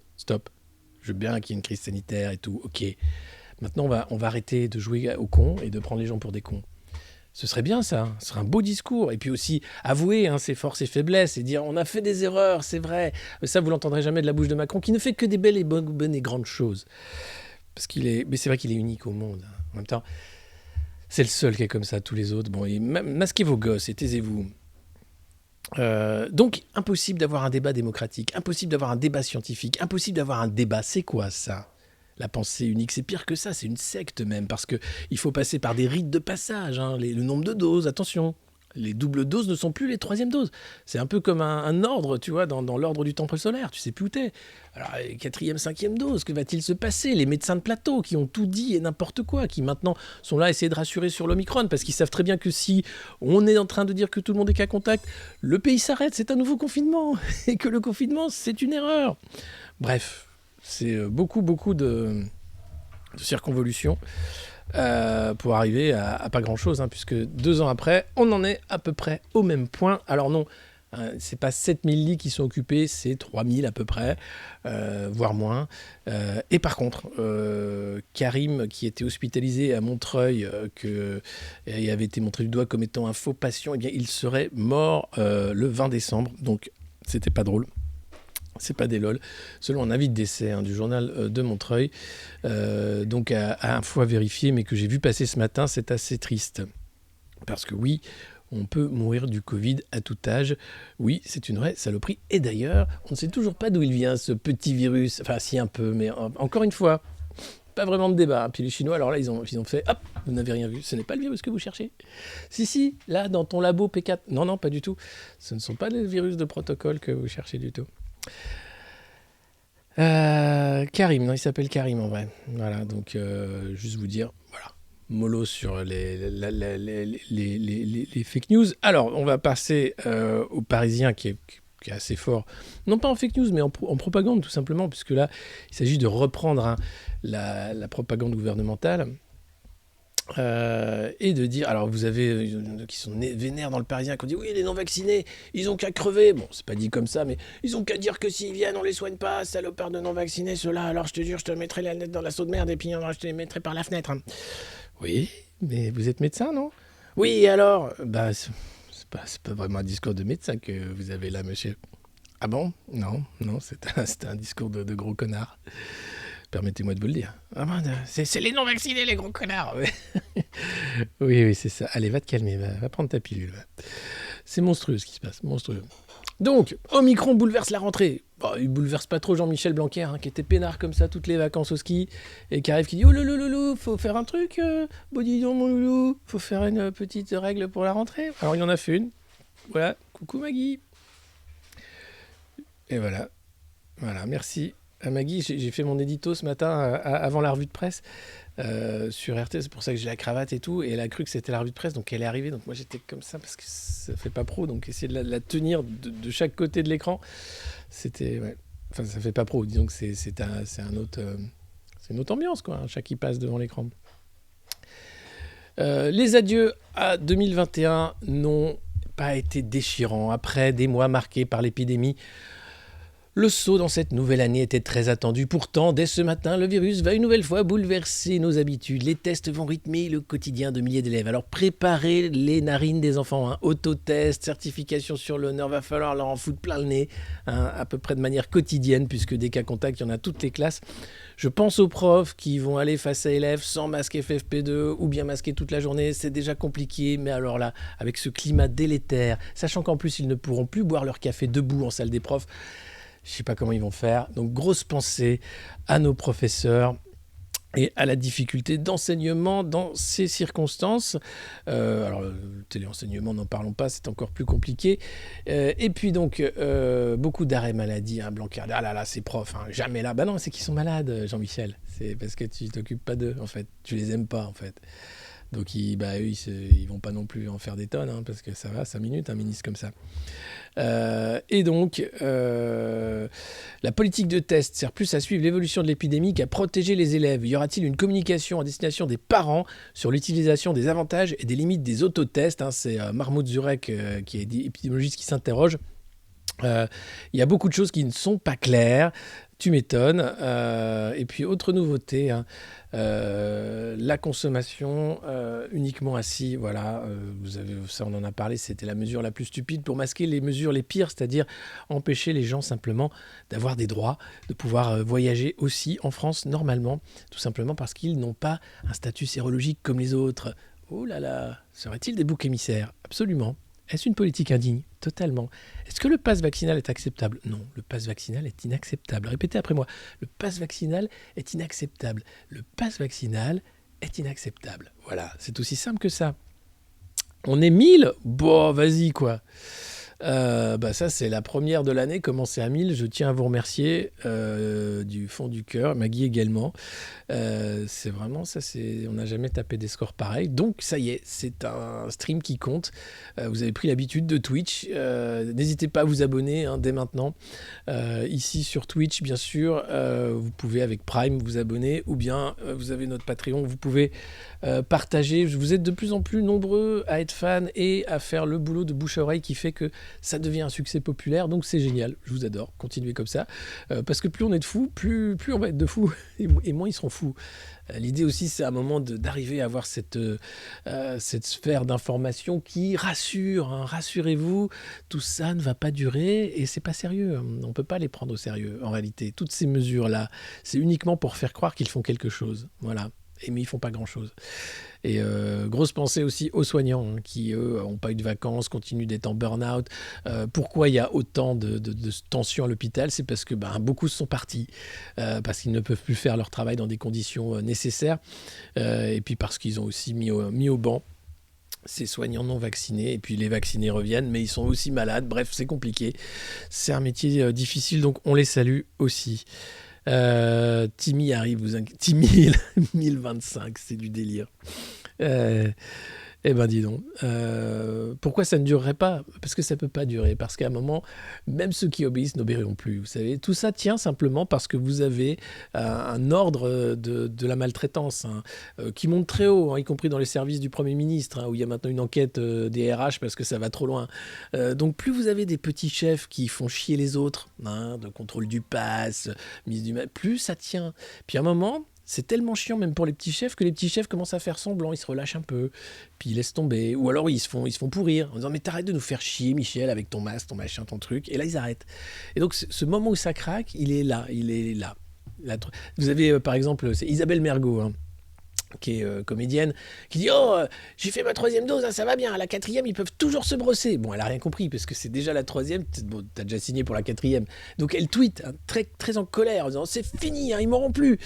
Je veux bien qu'il y ait une crise sanitaire et tout, ok. Maintenant, on va arrêter de jouer aux cons et de prendre les gens pour des cons. Ce serait bien ça, ce serait un beau discours. Et puis aussi avouer ses forces et faiblesses et dire on a fait des erreurs, c'est vrai. Ça, vous l'entendrez jamais de la bouche de Macron, qui ne fait que des belles et bonnes et grandes choses. Mais c'est vrai qu'il est unique au monde. En même temps, c'est le seul qui est comme ça, tous les autres. Bon, masquez vos gosses et taisez-vous. Donc, impossible d'avoir un débat démocratique, impossible d'avoir un débat scientifique, impossible d'avoir un débat. C'est quoi ça? La pensée unique, c'est pire que ça, c'est une secte même, parce qu'il faut passer par des rites de passage, hein, le nombre de doses, attention. Les doubles doses ne sont plus les troisièmes doses. C'est un peu comme un ordre, tu vois, dans l'ordre du temple solaire, tu sais plus où t'es. Alors, quatrième, cinquième dose, que va-t-il se passer? Les médecins de plateau qui ont tout dit et n'importe quoi, qui maintenant sont là à essayer de rassurer sur l'Omicron, parce qu'ils savent très bien que si on est en train de dire que tout le monde est cas contact, le pays s'arrête, c'est un nouveau confinement, et que le confinement, c'est une erreur. Bref, c'est beaucoup de circonvolutions. Pour arriver à pas grand chose, hein, puisque 2 ans après, on en est à peu près au même point. Alors non, c'est pas 7000 lits qui sont occupés, c'est 3000 à peu près, voire moins. Et par contre, Karim, qui était hospitalisé à Montreuil, et avait été montré du doigt comme étant un faux patient, eh bien, il serait mort le 20 décembre, donc c'était pas drôle. C'est pas des lol, selon un avis de décès du journal de Montreuil, donc à un fois vérifié, mais que j'ai vu passer ce matin, c'est assez triste. Parce que oui, on peut mourir du Covid à tout âge. Oui, c'est une vraie saloperie. Et d'ailleurs, on ne sait toujours pas d'où il vient, ce petit virus. Enfin, si un peu, mais encore une fois, pas vraiment de débat. Puis les Chinois, alors là, ils ont fait, hop, vous n'avez rien vu. Ce n'est pas le virus que vous cherchez. Si, là, dans ton labo P4. Non, pas du tout. Ce ne sont pas les virus de protocole que vous cherchez du tout. Karim, non, il s'appelle Karim en vrai. Voilà, donc juste vous dire, voilà, mollo sur les fake news. Alors, on va passer au Parisien qui est assez fort, non pas en fake news, mais en propagande tout simplement, puisque là, il s'agit de reprendre la propagande gouvernementale. Et de dire, alors vous avez qui sont vénères dans le Parisien qui ont dit oui, les non-vaccinés ils ont qu'à crever, bon c'est pas dit comme ça, mais ils ont qu'à dire que s'ils viennent on les soigne pas, salopards de non-vaccinés ceux-là, alors je te jure je te mettrai la lettre dans la seau de merde et puis je te les mettrai par la fenêtre, hein. Oui, mais vous êtes médecin, non? Oui, alors bah c'est pas vraiment un discours de médecin que vous avez là, monsieur. Ah bon? Non, c'est un discours de gros connard. Permettez-moi de vous le dire. Ah ben, c'est les non-vaccinés, les gros connards. Oui, c'est ça. Allez, va te calmer, va prendre ta pilule. C'est monstrueux ce qui se passe, monstrueux. Donc, Omicron bouleverse la rentrée. Bon, il bouleverse pas trop Jean-Michel Blanquer, hein, qui était peinard comme ça toutes les vacances au ski, et qui arrive qui dit « Oh loulou, faut faire un truc, bon dis donc mon loulou, faut faire une petite règle pour la rentrée. » Alors il en a fait une. Voilà, coucou Maggie. Et voilà, merci. Maggie, j'ai fait mon édito ce matin avant la revue de presse sur RT, c'est pour ça que j'ai la cravate et tout, et elle a cru que c'était la revue de presse, donc elle est arrivée, donc moi j'étais comme ça parce que ça fait pas pro, donc essayer de la tenir de chaque côté de l'écran, c'était, ouais, enfin ça fait pas pro, disons que c'est une autre ambiance quoi, un chat qui passe devant l'écran. Les adieux à 2021 n'ont pas été déchirants, après des mois marqués par l'épidémie. Le saut dans cette nouvelle année était très attendu. Pourtant, dès ce matin, le virus va une nouvelle fois bouleverser nos habitudes. Les tests vont rythmer le quotidien de milliers d'élèves. Alors préparez les narines des enfants. Hein. Autotest, certification sur l'honneur, va falloir leur en foutre plein le nez, hein, à peu près de manière quotidienne, puisque des cas contacts, il y en a toutes les classes. Je pense aux profs qui vont aller face à élèves sans masque FFP2 ou bien masqués toute la journée. C'est déjà compliqué, mais alors là, avec ce climat délétère, sachant qu'en plus, ils ne pourront plus boire leur café debout en salle des profs, je ne sais pas comment ils vont faire. Donc, grosse pensée à nos professeurs et à la difficulté d'enseignement dans ces circonstances. Alors, le téléenseignement, n'en parlons pas, c'est encore plus compliqué. Et puis donc, beaucoup d'arrêts maladie, hein, Blanquer. Ah là là, ces profs, hein, jamais là. Bah non, c'est qu'ils sont malades, Jean-Michel. C'est parce que tu t'occupes pas d'eux, en fait. Tu les aimes pas, en fait. Donc, eux, ils vont pas non plus en faire des tonnes, hein, parce que ça va, 5 minutes, un ministre comme ça. Et donc, la politique de test sert plus à suivre l'évolution de l'épidémie qu'à protéger les élèves. Y aura-t-il une communication à destination des parents sur l'utilisation des avantages et des limites des autotests, hein, c'est Mahmoud Zurek, qui est épidémiologiste, qui s'interroge. Il y a beaucoup de choses qui ne sont pas claires. Tu m'étonnes. Et puis, autre nouveauté, hein, la consommation uniquement assis. Voilà, vous avez, ça, on en a parlé, c'était la mesure la plus stupide pour masquer les mesures les pires, c'est-à-dire empêcher les gens simplement d'avoir des droits, de pouvoir voyager aussi en France normalement, tout simplement parce qu'ils n'ont pas un statut sérologique comme les autres. Oh là là, serait-il des boucs émissaires? Absolument. Est-ce une politique indigne? Totalement. Est-ce que le pass vaccinal est acceptable? Non, le pass vaccinal est inacceptable. Répétez après moi. Le pass vaccinal est inacceptable. Le pass vaccinal est inacceptable. Voilà, c'est aussi simple que ça. On est 1000? Bon, vas-y, quoi. Ça, c'est la première de l'année, commencée à 1000. Je tiens à vous remercier du fond du cœur. Maggie également. C'est vraiment ça, on n'a jamais tapé des scores pareils. Donc, ça y est, c'est un stream qui compte. Vous avez pris l'habitude de Twitch. N'hésitez pas à vous abonner hein, dès maintenant. Ici sur Twitch, bien sûr, vous pouvez avec Prime vous abonner ou bien vous avez notre Patreon. Vous pouvez partager. Vous êtes de plus en plus nombreux à être fans et à faire le boulot de bouche à oreille qui fait que ça devient un succès populaire. Donc c'est génial. Je vous adore. Continuez comme ça. Parce que plus on est de fous, plus on va être de fous et moins ils seront fous. L'idée aussi, c'est à un moment d'arriver à avoir cette sphère d'information qui rassure. Hein. Rassurez-vous, tout ça ne va pas durer et c'est pas sérieux. On ne peut pas les prendre au sérieux en réalité. Toutes ces mesures-là, c'est uniquement pour faire croire qu'ils font quelque chose. Voilà. Mais ils font pas grand-chose. Et grosse pensée aussi aux soignants hein, qui, eux, n'ont pas eu de vacances, continuent d'être en burn-out. Pourquoi il y a autant de tensions à l'hôpital? C'est parce que beaucoup sont partis, parce qu'ils ne peuvent plus faire leur travail dans des conditions nécessaires, et puis parce qu'ils ont aussi mis au banc ces soignants non vaccinés, et puis les vaccinés reviennent, mais ils sont aussi malades. Bref, c'est compliqué. C'est un métier difficile, donc on les salue aussi. Timmy arrive, Timmy 1025, c'est du délire. Eh ben dis donc, pourquoi ça ne durerait pas? Parce que ça peut pas durer, parce qu'à un moment, même ceux qui obéissent n'obéiront plus, vous savez. Tout ça tient simplement parce que vous avez un ordre de la maltraitance hein, qui monte très haut, hein, y compris dans les services du Premier ministre, hein, où il y a maintenant une enquête des RH parce que ça va trop loin. Donc plus vous avez des petits chefs qui font chier les autres, hein, de contrôle du pass, mise du plus ça tient. Puis à un moment... C'est tellement chiant même pour les petits chefs que les petits chefs commencent à faire semblant, ils se relâchent un peu, puis ils laissent tomber, ou alors ils se font pourrir en disant mais t'arrêtes de nous faire chier Michel avec ton masque, ton machin, ton truc, et là ils arrêtent. Et donc ce moment où ça craque, il est là. Vous avez par exemple, c'est Isabelle Mergo, hein, qui est comédienne, qui dit « Oh, j'ai fait ma 3e dose, hein, ça va bien, à la 4e, ils peuvent toujours se brosser. » Bon, elle a rien compris, parce que c'est déjà la 3e, bon, t'as déjà signé pour la 4e. Donc elle tweet, hein, très, très en colère, en disant « C'est fini, hein, ils m'auront plus. »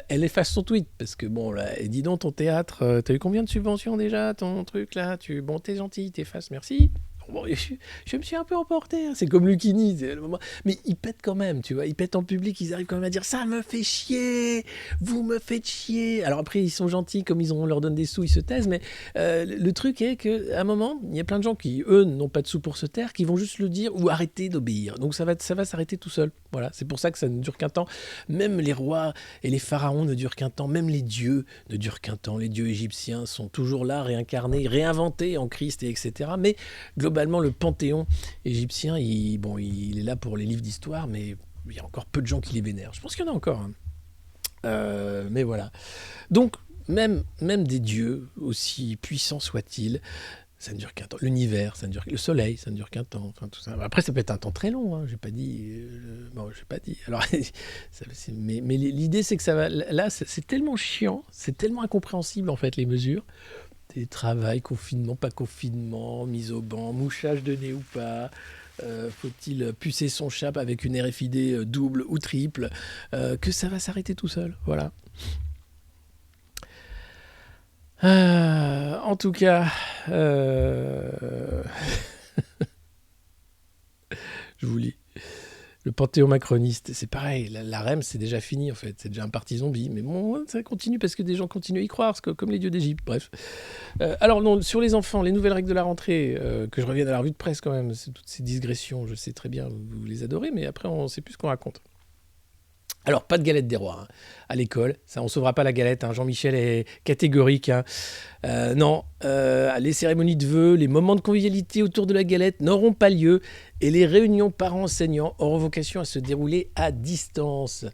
Elle efface son tweet, parce que bon, là, et dis donc, ton théâtre, t'as eu combien de subventions déjà, ton truc là? Bon, t'es gentil, t'effaces, merci. Bon, je me suis un peu emporté, hein. C'est comme Lucchini, c'est le moment. Mais ils pètent quand même, tu vois, ils pètent en public, ils arrivent quand même à dire ça me fait chier, vous me faites chier. Alors après, ils sont gentils, comme on leur donne des sous, ils se taisent, mais le truc est qu'à un moment, il y a plein de gens qui, eux, n'ont pas de sous pour se taire, qui vont juste le dire ou arrêter d'obéir. Donc ça va s'arrêter tout seul. Voilà, c'est pour ça que ça ne dure qu'un temps. Même les rois et les pharaons ne durent qu'un temps, même les dieux ne durent qu'un temps. Les dieux égyptiens sont toujours là, réincarnés, réinventés en Christ, et etc. Mais globalement, le panthéon égyptien, il est là pour les livres d'histoire, mais il y a encore peu de gens qui les vénèrent. Je pense qu'il y en a encore. Hein. Mais voilà. Donc, même des dieux, aussi puissants soient-ils, ça ne dure qu'un temps. L'univers, le soleil, ça ne dure qu'un temps. Enfin, tout ça. Après, ça peut être un temps très long. Hein. J'ai pas dit. J'ai pas dit. Alors, mais l'idée, c'est que ça va. Là, c'est tellement chiant, c'est tellement incompréhensible en fait les mesures. Télétravail, confinement, pas confinement, mise au banc, mouchage de nez ou pas. Faut-il pucer son chat avec une RFID double ou triple, que ça va s'arrêter tout seul. Voilà. En tout cas, je vous lis. Le panthéon macroniste, c'est pareil, la REM, c'est déjà fini en fait, c'est déjà un parti zombie, mais bon, ça continue parce que des gens continuent à y croire, comme les dieux d'Égypte, bref. Alors non, sur les enfants, les nouvelles règles de la rentrée, que je revienne à la revue de presse quand même, c'est toutes ces digressions, je sais très bien, vous les adorez, mais après on ne sait plus ce qu'on raconte. Alors, pas de galette des rois hein, à l'école, ça on sauvera pas la galette, hein. Jean-Michel est catégorique. Hein. Non, les cérémonies de vœux, les moments de convivialité autour de la galette n'auront pas lieu et les réunions parents-enseignants auront vocation à se dérouler à distance.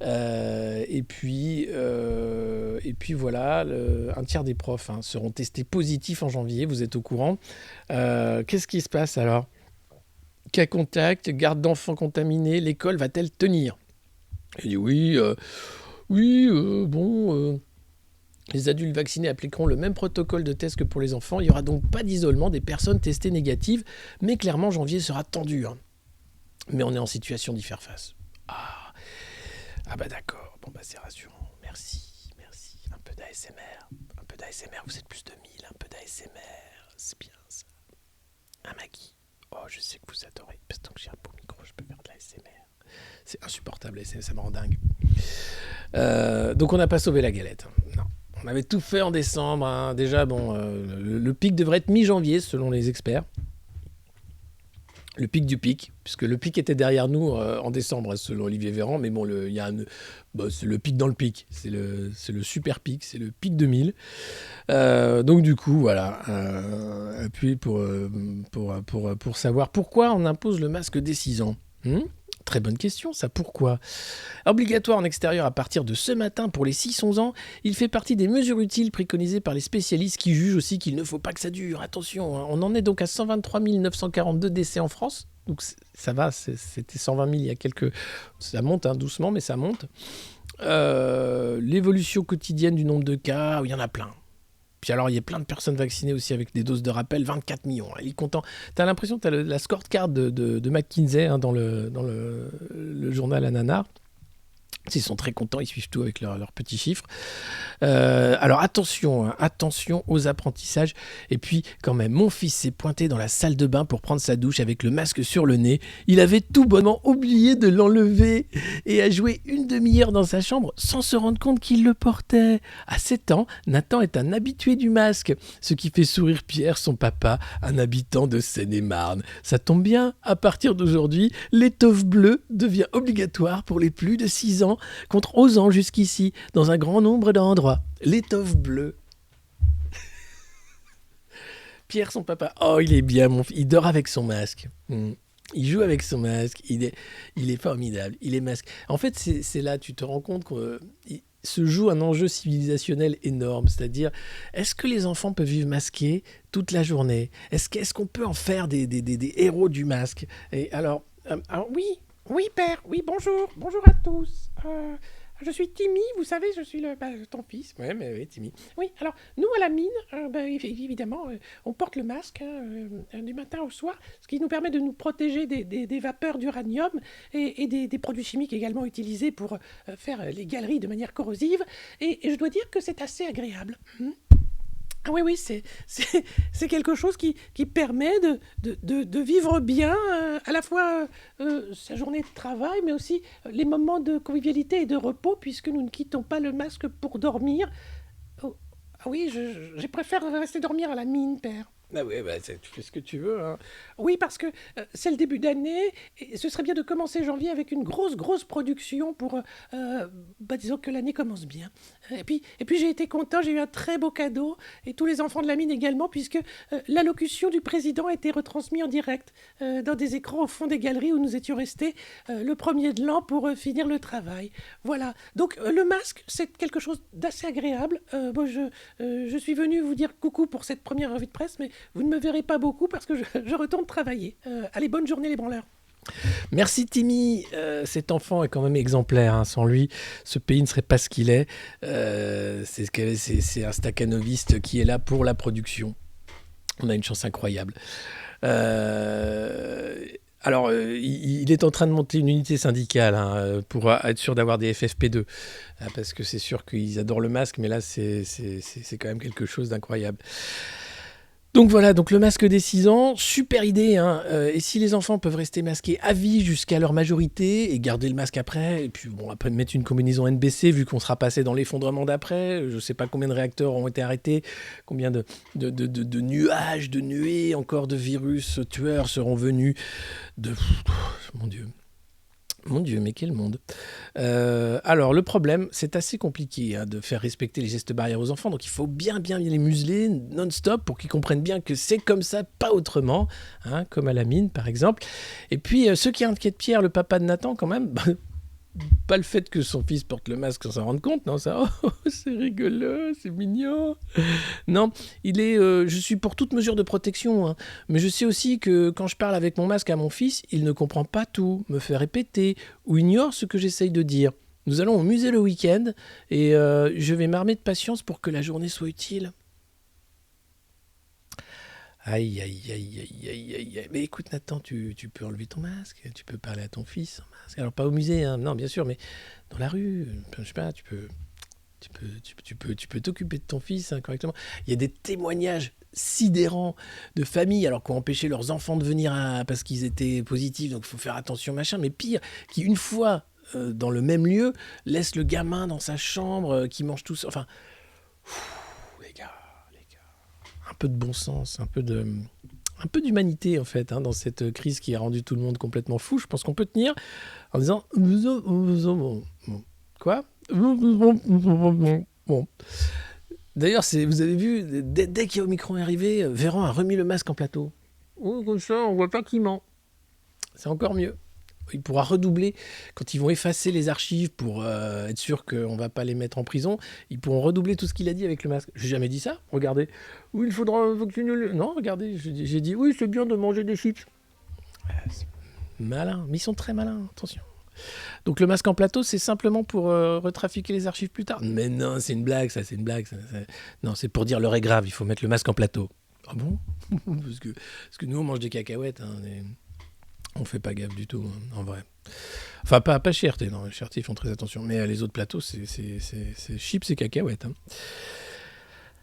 Et puis voilà, un tiers des profs hein, seront testés positifs en janvier, vous êtes au courant. Qu'est-ce qui se passe alors? Cas contact, garde d'enfants contaminés, l'école va-t-elle tenir? Il dit oui, bon, Les adultes vaccinés appliqueront le même protocole de test que pour les enfants. Il n'y aura donc pas d'isolement des personnes testées négatives. Mais clairement, janvier sera tendu. Mais on est en situation d'y faire face. Ah bah d'accord. Bon bah c'est rassurant. Merci. Un peu d'ASMR. Vous êtes plus de 1000. Un peu d'ASMR. C'est bien ça. Un Maggie. Oh, je sais que vous adorez. Parce que tant que j'ai un beau micro, je peux faire de l'ASMR. C'est insupportable, l'ASMR, ça me rend dingue. Donc on n'a pas sauvé la galette. Non. On avait tout fait en décembre. Déjà, le pic devrait être mi-janvier, selon les experts. Le pic du pic, puisque le pic était derrière nous en décembre, selon Olivier Véran. Mais bon, c'est le pic dans le pic. C'est le super pic, c'est le pic 2000. Donc du coup, voilà. Appui pour savoir pourquoi on impose le masque dès 6 ans. Très bonne question, ça. Pourquoi ? Obligatoire en extérieur à partir de ce matin pour les 6-11 ans, il fait partie des mesures utiles préconisées par les spécialistes qui jugent aussi qu'il ne faut pas que ça dure. Attention, on en est donc à 123 942 décès en France. Donc ça va, c'était 120 000 il y a quelques... Ça monte doucement, mais ça monte. L'évolution quotidienne du nombre de cas, il y en a plein. Puis alors, il y a plein de personnes vaccinées aussi avec des doses de rappel, 24 millions. Il est content. T'as l'impression que t'as la scorecard de McKinsey dans le journal Ananar. Ils sont très contents, ils suivent tout avec leurs petits chiffres. Alors attention aux apprentissages. Et puis quand même, mon fils s'est pointé dans la salle de bain pour prendre sa douche avec le masque sur le nez. Il avait tout bonnement oublié de l'enlever et a joué une demi-heure dans sa chambre sans se rendre compte qu'il le portait. À 7 ans, Nathan est un habitué du masque, ce qui fait sourire Pierre, son papa, un habitant de Seine-et-Marne. Ça tombe bien, à partir d'aujourd'hui, l'étoffe bleue devient obligatoire pour les plus de 6 ans, contre 11 ans jusqu'ici, dans un grand nombre d'endroits. L'étoffe bleue. Pierre, son papa, il est bien, il dort avec son masque. Il joue avec son masque, il est formidable, il est masque. En fait, c'est là, tu te rends compte que se joue un enjeu civilisationnel énorme, c'est-à-dire, est-ce que les enfants peuvent vivre masqués toute la journée ? Est-ce qu'on peut en faire des héros du masque ? Et alors, Oui, père, oui, bonjour à tous. Je suis Timmy, vous savez, je suis ton fils. Ouais, mais oui, Timmy. Oui, alors, nous, à la mine, évidemment, on porte le masque du matin au soir, ce qui nous permet de nous protéger des vapeurs d'uranium et des produits chimiques également utilisés pour faire les galeries de manière corrosive. Et je dois dire que c'est assez agréable. Oui, c'est quelque chose qui permet de vivre bien à la fois sa journée de travail, mais aussi les moments de convivialité et de repos, puisque nous ne quittons pas le masque pour dormir. Oui, je préfère rester dormir à la mine, père. Ah oui, tu fais ce que tu veux. Oui, parce que c'est le début d'année, et ce serait bien de commencer janvier avec une grosse production pour, disons que l'année commence bien. Et puis j'ai été content, j'ai eu un très beau cadeau, et tous les enfants de la mine également, puisque l'allocution du président a été retransmise en direct dans des écrans au fond des galeries où nous étions restés le premier de l'an pour finir le travail. Voilà, donc le masque, c'est quelque chose d'assez agréable. Moi, je suis venu vous dire coucou pour cette première revue de presse, mais vous ne me verrez pas beaucoup parce que je retourne travailler. Allez, bonne journée les branleurs. Merci Timmy, cet enfant est quand même exemplaire. Sans lui, ce pays ne serait pas ce qu'il est. C'est un stakhanoviste qui est là pour la production. On a une chance incroyable. Alors, il est en train de monter une unité syndicale pour être sûr d'avoir des FFP2. Parce que c'est sûr qu'ils adorent le masque, mais là, c'est quand même quelque chose d'incroyable. Donc voilà, donc le masque des 6 ans, super idée. Et si les enfants peuvent rester masqués à vie jusqu'à leur majorité et garder le masque après, et puis après mettre une combinaison NBC vu qu'on sera passé dans l'effondrement d'après, je ne sais pas combien de réacteurs ont été arrêtés, combien de nuages, de nuées encore de virus tueurs seront venus Mon Dieu, mais quel monde. Alors, le problème, c'est assez compliqué de faire respecter les gestes barrières aux enfants. Donc, il faut bien les museler non-stop pour qu'ils comprennent bien que c'est comme ça, pas autrement. Comme à la mine, par exemple. Et puis, ce qui inquiète Pierre, le papa de Nathan, quand même... Pas le fait que son fils porte le masque sans s'en rendre compte, non, ça, c'est rigolo, c'est mignon. Non, je suis pour toute mesure de protection, mais je sais aussi que quand je parle avec mon masque à mon fils, il ne comprend pas tout, me fait répéter ou ignore ce que j'essaye de dire. Nous allons au musée le week-end et je vais m'armer de patience pour que la journée soit utile. Aïe, aïe, aïe, aïe, aïe, aïe, aïe. Mais écoute, Nathan, tu peux enlever ton masque, tu peux parler à ton fils sans masque. Alors, pas au musée, hein, non, bien sûr, mais dans la rue, je sais pas, tu peux t'occuper de ton fils hein, correctement. Il y a des témoignages sidérants de familles alors qui ont empêché leurs enfants de venir parce qu'ils étaient positifs, donc il faut faire attention, machin. Mais pire, qui une fois dans le même lieu, laissent le gamin dans sa chambre, qui mange tout ça. Enfin, les gars, un peu de bon sens, un peu d'humanité en fait hein, dans cette crise qui a rendu tout le monde complètement fou. Je pense qu'on peut tenir en disant quoi. Bon. D'ailleurs, vous avez vu, dès qu'Omicron est arrivé, Véran a remis le masque en plateau. Oh, comme ça, on voit pas qu'il ment. C'est encore mieux. Il pourra redoubler quand ils vont effacer les archives pour être sûr qu'on ne va pas les mettre en prison. Ils pourront redoubler tout ce qu'il a dit avec le masque. J'ai jamais dit ça. Regardez. Oui, il faudra vacciner. Non, regardez. J'ai dit oui, c'est bien de manger des chips. C'est malin. Mais ils sont très malins. Attention. Donc le masque en plateau, c'est simplement pour retrafiquer les archives plus tard. Mais non, c'est une blague, ça, c'est une blague. Non, c'est pour dire l'heure est grave, il faut mettre le masque en plateau. Ah bon parce que nous, on mange des cacahuètes. Hein, on fait pas gaffe du tout, hein, en vrai. Enfin, pas Cherté, non. Cherté, ils font très attention. Mais les autres plateaux, c'est chips et cacahuètes.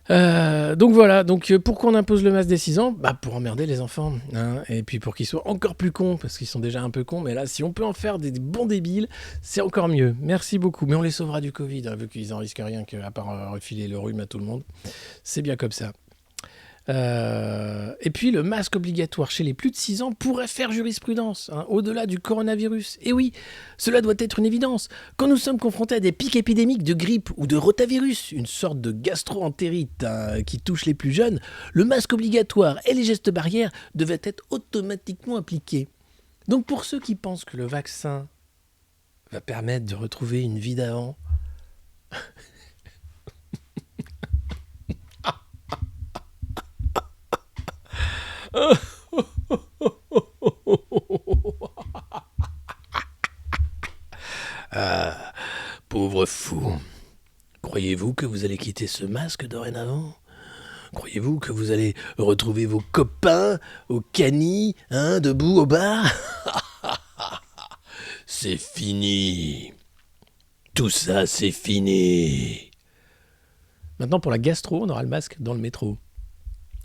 Hein. Donc voilà, pourquoi on impose le masque dès 6 ans ? Pour emmerder les enfants, hein, et puis pour qu'ils soient encore plus cons, parce qu'ils sont déjà un peu cons, mais là, si on peut en faire des bons débiles, c'est encore mieux. Merci beaucoup, mais on les sauvera du Covid, hein, vu qu'ils en risquent rien qu'à part refiler le rhume à tout le monde. C'est bien comme ça. Et puis le masque obligatoire chez les plus de 6 ans pourrait faire jurisprudence, hein, au-delà du coronavirus. Et oui, cela doit être une évidence. Quand nous sommes confrontés à des pics épidémiques de grippe ou de rotavirus, une sorte de gastro-entérite hein, qui touche les plus jeunes, le masque obligatoire et les gestes barrières devaient être automatiquement appliqués. Donc pour ceux qui pensent que le vaccin va permettre de retrouver une vie d'avant, ah, pauvre fou. Croyez-vous que vous allez quitter ce masque dorénavant ? Croyez-vous que vous allez retrouver vos copains au cani, hein, debout au bar ? C'est fini. Tout ça, c'est fini. Maintenant, pour la gastro, on aura le masque dans le métro.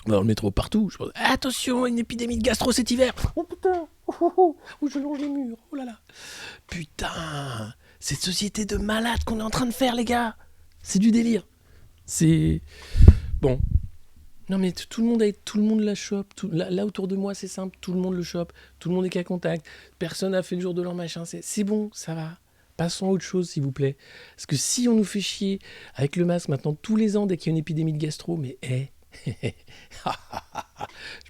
Dans le métro partout. Je pense, attention, une épidémie de gastro cet hiver. Oh putain, oh, je longe les murs, oh là là. Putain, cette société de malades qu'on est en train de faire, les gars. C'est du délire. C'est... Bon. Non mais tout le monde la chope. Là autour de moi, c'est simple. Tout le monde le chope. Tout le monde est qu'à contact. Personne n'a fait le jour de leur machin. C'est bon, ça va. Passons à autre chose, s'il vous plaît. Parce que si on nous fait chier avec le masque maintenant tous les ans dès qu'il y a une épidémie de gastro, mais je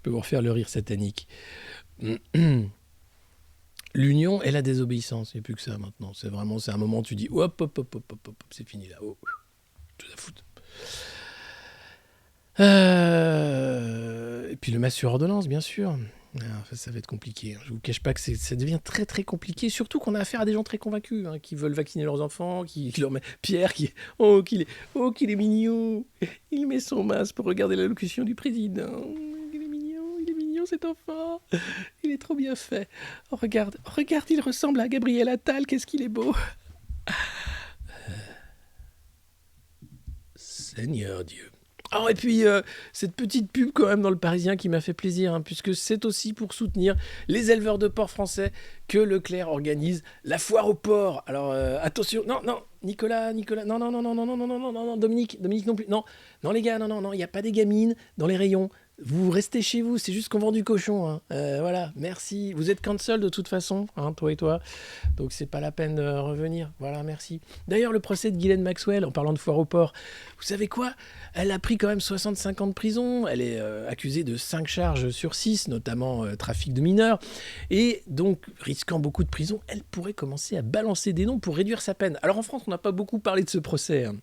peux vous refaire le rire satanique. L'union et la désobéissance, il n'y a plus que ça maintenant. C'est un moment où tu dis hop, c'est fini là. Oh, tout à foutre. Et puis le masque sur ordonnance, bien sûr. Ça va être compliqué. Je ne vous cache pas que ça devient très très compliqué, surtout qu'on a affaire à des gens très convaincus, hein, qui veulent vacciner leurs enfants, qui leur met Pierre, qu'il est mignon. Il met son masque pour regarder l'allocution du président. Il est mignon cet enfant. Il est trop bien fait. Oh, regarde, il ressemble à Gabriel Attal, qu'est-ce qu'il est beau. Seigneur Dieu. Oh, et puis, cette petite pub quand même dans le Parisien qui m'a fait plaisir, hein, puisque c'est aussi pour soutenir les éleveurs de porcs français que Leclerc organise la foire aux porcs. Alors, attention, non, Nicolas, non, Dominique non plus, non, les gars, non, il n'y a pas des gamines dans les rayons. Vous restez chez vous, c'est juste qu'on vend du cochon. Hein. Voilà, merci. Vous êtes cancel de toute façon, hein, toi et toi. Donc c'est pas la peine de revenir. Voilà, merci. D'ailleurs, le procès de Ghislaine Maxwell, en parlant de foire au porc, vous savez quoi ? Elle a pris quand même 65 ans de prison. Elle est accusée de 5 charges sur 6, notamment trafic de mineurs. Et donc, risquant beaucoup de prison, elle pourrait commencer à balancer des noms pour réduire sa peine. Alors en France, on n'a pas beaucoup parlé de ce procès, hein.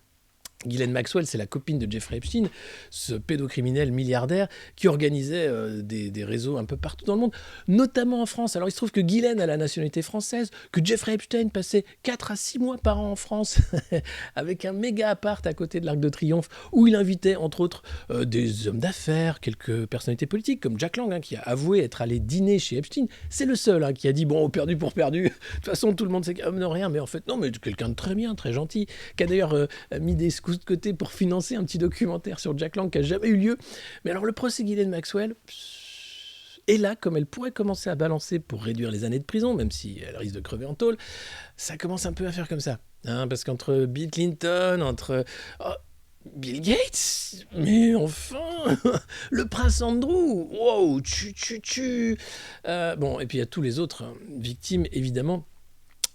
Ghislaine Maxwell, c'est la copine de Jeffrey Epstein, ce pédocriminel milliardaire qui organisait des réseaux un peu partout dans le monde, notamment en France. Alors il se trouve que Ghislaine a la nationalité française, que Jeffrey Epstein passait 4 à 6 mois par an en France, avec un méga appart à côté de l'Arc de Triomphe, où il invitait entre autres des hommes d'affaires, quelques personnalités politiques, comme Jack Lang, qui a avoué être allé dîner chez Epstein. C'est le seul qui a dit, bon, perdu pour perdu, de toute façon tout le monde sait que non, rien, mais en fait, non, mais quelqu'un de très bien, très gentil, qui a d'ailleurs mis des scouts de côté pour financer un petit documentaire sur Jack Lang qui n'a jamais eu lieu. Mais alors le procès Ghislaine Maxwell est là, comme elle pourrait commencer à balancer pour réduire les années de prison, même si elle risque de crever en tôle, ça commence un peu à faire comme ça. Parce qu'entre Bill Clinton, entre Bill Gates, mais enfin, le prince Andrew, wow, bon, et puis il y a tous les autres victimes, évidemment,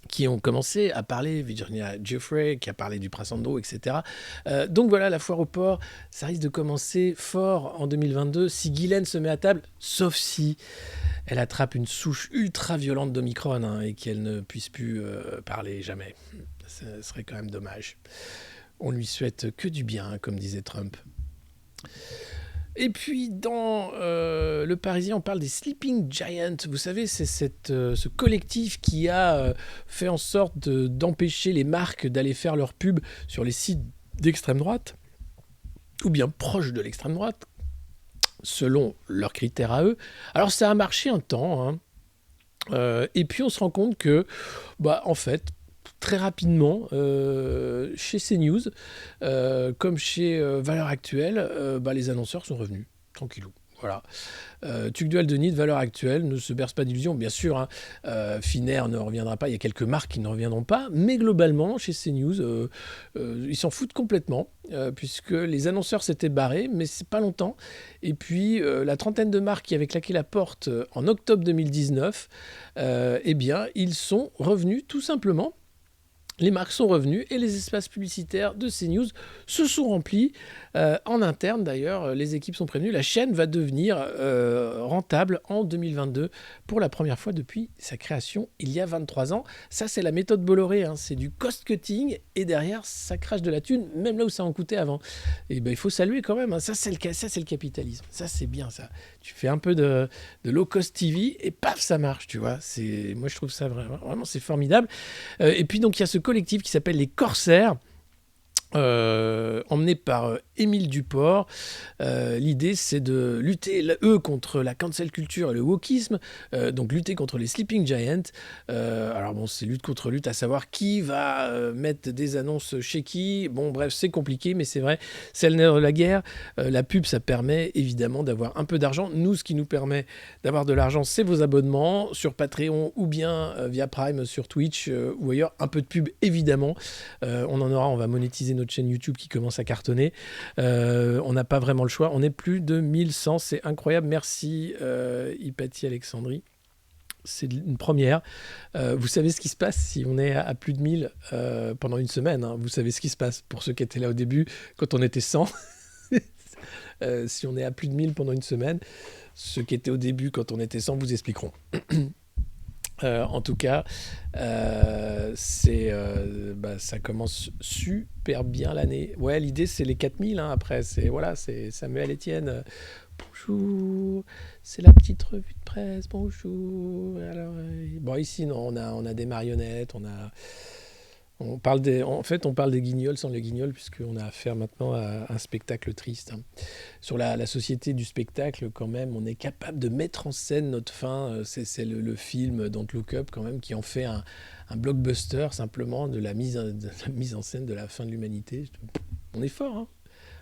qui ont commencé à parler, Virginia Giuffre, qui a parlé du prince Andrew, etc. Donc voilà, la foire au porc, ça risque de commencer fort en 2022, si Ghislaine se met à table, sauf si elle attrape une souche ultra violente d'Omicron et qu'elle ne puisse plus parler jamais. Ce serait quand même dommage. On lui souhaite que du bien, comme disait Trump. Et puis dans Le Parisien, on parle des Sleeping Giants. Vous savez, c'est ce collectif qui a fait en sorte d'empêcher les marques d'aller faire leur pub sur les sites d'extrême droite, ou bien proches de l'extrême droite, selon leurs critères à eux. Alors ça a marché un temps, et puis on se rend compte que, en fait, très rapidement, chez CNews, comme chez Valeurs Actuelles, les annonceurs sont revenus, tranquillou. Voilà. Tugdual Denis de Valeurs Actuelles ne se berce pas d'illusions. Bien sûr, Finnair ne reviendra pas. Il y a quelques marques qui ne reviendront pas. Mais globalement, chez CNews, ils s'en foutent complètement, puisque les annonceurs s'étaient barrés, mais c'est pas longtemps. Et puis, la trentaine de marques qui avaient claqué la porte en octobre 2019, ils sont revenus tout simplement. Les marques sont revenues et les espaces publicitaires de CNews se sont remplis. En interne, d'ailleurs, les équipes sont prévenues. La chaîne va devenir rentable en 2022 pour la première fois depuis sa création il y a 23 ans. Ça, c'est la méthode Bolloré. C'est du cost-cutting et derrière, ça crache de la thune, même là où ça en coûtait avant. Et il faut saluer quand même. Ça, c'est le capitalisme. Ça, c'est bien, ça. Tu fais un peu de low-cost TV et paf, ça marche, tu vois. Moi, je trouve ça vraiment c'est formidable. Et puis, donc, il y a ce collectif qui s'appelle les Corsaires, emmené par Émile Duport. L'idée, c'est de lutter, eux, contre la cancel culture et le wokisme, donc lutter contre les Sleeping Giants. Alors bon, c'est lutte contre lutte, à savoir qui va mettre des annonces chez qui. Bon, bref, c'est compliqué, mais c'est vrai, c'est le nerf de la guerre. La pub, ça permet évidemment d'avoir un peu d'argent. Nous, ce qui nous permet d'avoir de l'argent, c'est vos abonnements sur Patreon ou bien via Prime sur Twitch ou ailleurs. Un peu de pub, évidemment. On va monétiser notre chaîne YouTube qui commence à cartonner. On n'a pas vraiment le choix. On est plus de 1100, c'est incroyable. Merci Hypatie Alexandrie. C'est une première. Vous savez ce qui se passe si on est à plus de 1000 pendant une semaine. Vous savez ce qui se passe pour ceux qui étaient là au début quand on était 100. Si on est à plus de 1000 pendant une semaine, ceux qui étaient au début quand on était 100 vous expliqueront. En tout cas, ça commence super bien l'année. Ouais, l'idée, c'est les 4000 après. C'est Samuel Etienne. Bonjour, c'est la petite revue de presse. Bonjour. Alors, ici, non, on a des marionnettes, on parle des guignols sans les guignols, puisqu'on a affaire maintenant à un spectacle triste. Sur la société du spectacle, quand même, on est capable de mettre en scène notre fin. C'est le film Don't Look Up, quand même, qui en fait un blockbuster, simplement, de la mise en scène de la fin de l'humanité. On est fort,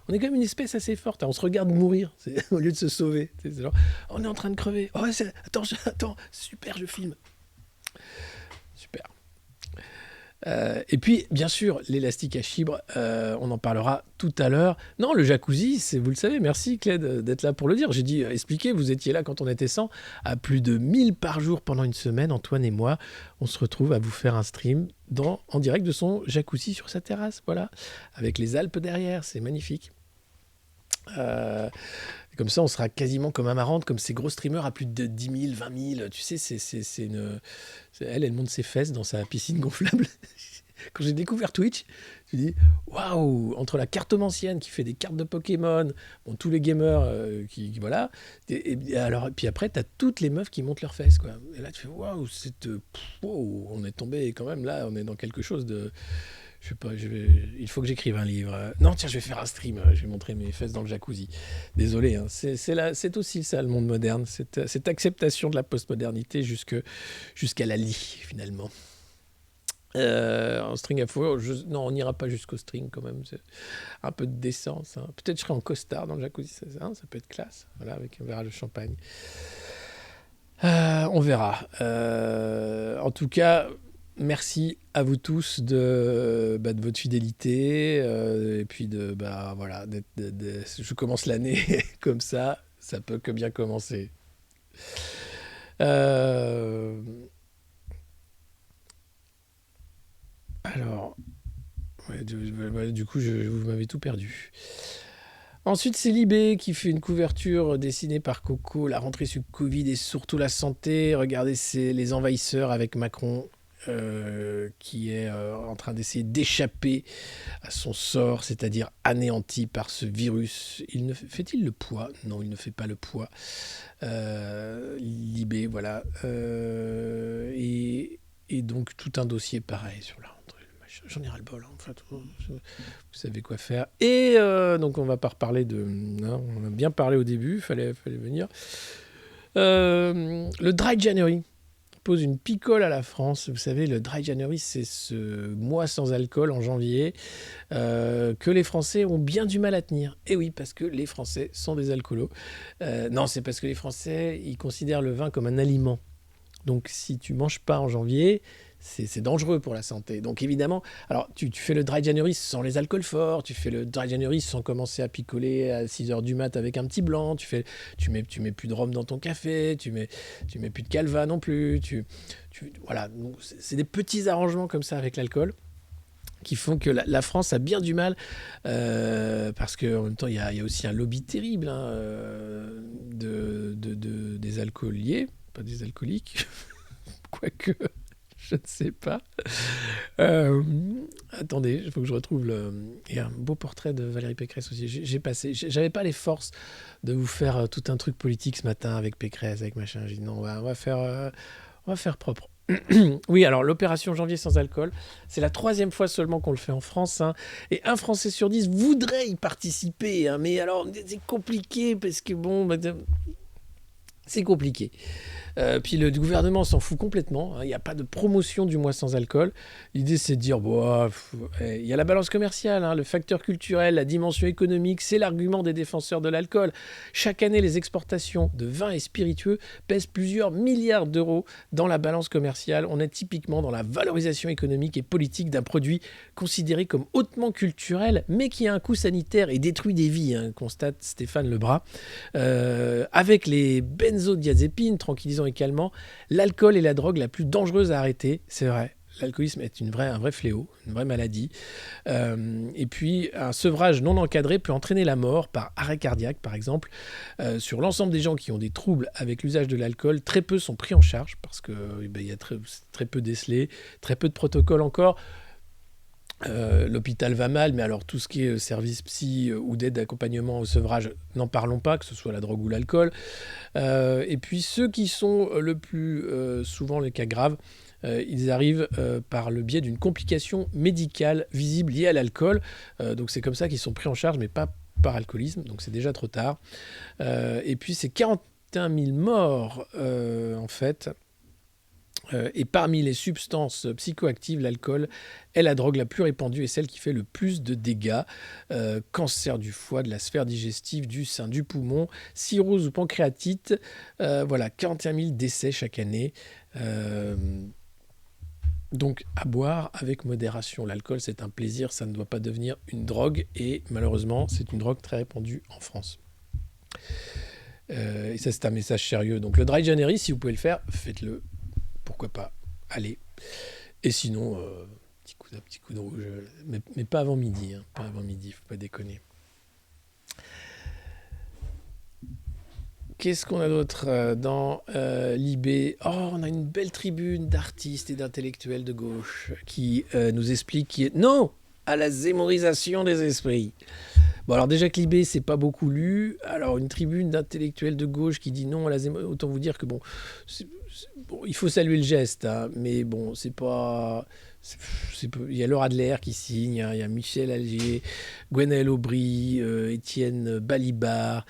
On est quand même une espèce assez forte. On se regarde mourir au lieu de se sauver. C'est genre, on est en train de crever. Oh, attends, super, je filme. Super. Et puis, bien sûr, l'élastique à chibre, on en parlera tout à l'heure. Non, le jacuzzi, vous le savez, merci Cled d'être là pour le dire. J'ai dit, expliquez, vous étiez là quand on était 100, à plus de 1000 par jour pendant une semaine. Antoine et moi, on se retrouve à vous faire un stream en direct de son jacuzzi sur sa terrasse, voilà, avec les Alpes derrière, c'est magnifique. Comme ça, on sera quasiment comme Amarante, comme ces gros streamers à plus de 10 000, 20 000. Tu sais, elle monte ses fesses dans sa piscine gonflable. Quand j'ai découvert Twitch, je me dis waouh, entre la cartomancienne qui fait des cartes de Pokémon, bon, tous les gamers voilà, et puis après t'as toutes les meufs qui montent leurs fesses quoi. Et là tu fais waouh, wow, on est tombé quand même là, on est dans quelque chose de, je sais pas, il faut que j'écrive un livre. Non tiens, je vais faire un stream, je vais montrer mes fesses dans le jacuzzi. Désolé, hein, c'est aussi ça le monde moderne, cette acceptation de la postmodernité jusqu'à la lie finalement. En string à fourrure, non, on n'ira pas jusqu'au string quand même. C'est un peu de décence. Hein. Peut-être je serai en costard dans le jacuzzi, ça peut être classe. Voilà, avec un verre de champagne. On verra. En tout cas, merci à vous tous de votre fidélité et puis voilà, je commence l'année comme ça peut que bien commencer. Alors, ouais, du coup, vous m'avez tout perdu. Ensuite, c'est Libé qui fait une couverture dessinée par Coco, la rentrée sur Covid et surtout la santé. Regardez, c'est les envahisseurs avec Macron qui est en train d'essayer d'échapper à son sort, c'est-à-dire anéanti par ce virus. Fait-il le poids ? Non, il ne fait pas le poids. Libé, voilà. Et donc, tout un dossier pareil sur la rentrée. J'en ai ras le bol, en fait. Vous savez quoi faire. Et donc, on va pas reparler de... Non, on a bien parlé au début, fallait venir. Le Dry January pose une picole à la France. Vous savez, le Dry January, c'est ce mois sans alcool en janvier que les Français ont bien du mal à tenir. Et oui, parce que les Français sont des alcoolos. Non, c'est parce que les Français, ils considèrent le vin comme un aliment. Donc, si tu manges pas en janvier, c'est dangereux pour la santé. Donc, évidemment, alors tu fais le Dry January sans les alcools forts, tu fais le Dry January sans commencer à picoler à 6h du mat avec un petit blanc, tu mets plus de rhum dans ton café, tu mets plus de calva non plus. Voilà, donc, c'est des petits arrangements comme ça avec l'alcool qui font que la France a bien du mal, parce qu'en même temps, il y a aussi un lobby terrible des alcooliers, pas des alcooliques, quoique, je ne sais pas. Attendez, il faut que je retrouve il y a un beau portrait de Valérie Pécresse aussi. J'avais pas les forces de vous faire tout un truc politique ce matin avec Pécresse, avec machin. J'ai dit non, on va faire propre. Oui, alors l'opération Janvier sans alcool, c'est la 3e fois seulement qu'on le fait en France, hein, et 1 Français sur 10 voudrait y participer, hein, mais alors c'est compliqué parce que bon, c'est compliqué. Puis le gouvernement s'en fout complètement. Il n'y a pas de promotion du mois sans alcool. L'idée, c'est de dire, il y a la balance commerciale, hein, le facteur culturel, la dimension économique, c'est l'argument des défenseurs de l'alcool. Chaque année, les exportations de vins et spiritueux pèsent plusieurs milliards d'euros dans la balance commerciale. On est typiquement dans la valorisation économique et politique d'un produit considéré comme hautement culturel, mais qui a un coût sanitaire et détruit des vies, hein, constate Stéphane Lebras. Avec les benzodiazépines, tranquillisants et calmants, l'alcool est la drogue la plus dangereuse à arrêter, c'est vrai. L'alcoolisme est un vrai fléau, une vraie maladie. Et puis, un sevrage non encadré peut entraîner la mort par arrêt cardiaque, par exemple. Sur l'ensemble des gens qui ont des troubles avec l'usage de l'alcool, très peu sont pris en charge parce qu'il y a très peu décelés, très peu de protocoles encore. L'hôpital va mal, mais alors tout ce qui est service psy ou d'aide d'accompagnement au sevrage, n'en parlons pas, que ce soit la drogue ou l'alcool. Et puis ceux qui sont le plus souvent les cas graves, ils arrivent par le biais d'une complication médicale visible liée à l'alcool. Donc c'est comme ça qu'ils sont pris en charge, mais pas par alcoolisme, donc c'est déjà trop tard. Et puis c'est 41 000 morts, en fait. Et parmi les substances psychoactives, l'alcool est la drogue la plus répandue et celle qui fait le plus de dégâts. Cancer du foie, de la sphère digestive, du sein, du poumon, cirrhose ou pancréatite. Voilà, 41 000 décès chaque année. Donc à boire avec modération. L'alcool, c'est un plaisir, ça ne doit pas devenir une drogue. Et malheureusement, c'est une drogue très répandue en France. Et ça, c'est un message sérieux. Donc le Dry January, si vous pouvez le faire, faites-le. Pourquoi pas, allez. Et sinon, petit coup de rouge, mais pas avant midi, hein, pas avant midi, faut pas déconner. Qu'est-ce qu'on a d'autre dans l'IB? Oh, on a une belle tribune d'artistes et d'intellectuels de gauche qui nous explique qui est non à la zémorisation des esprits. Bon, alors déjà que l'IB, c'est pas beaucoup lu. Alors, une tribune d'intellectuels de gauche qui dit non à la zémorisation, autant vous dire que bon, bon, il faut saluer le geste, hein, mais bon, c'est pas. Il y a Laura Adler qui signe, hein, il y a Michel Algier, Gwenaël Aubry, Étienne Balibar,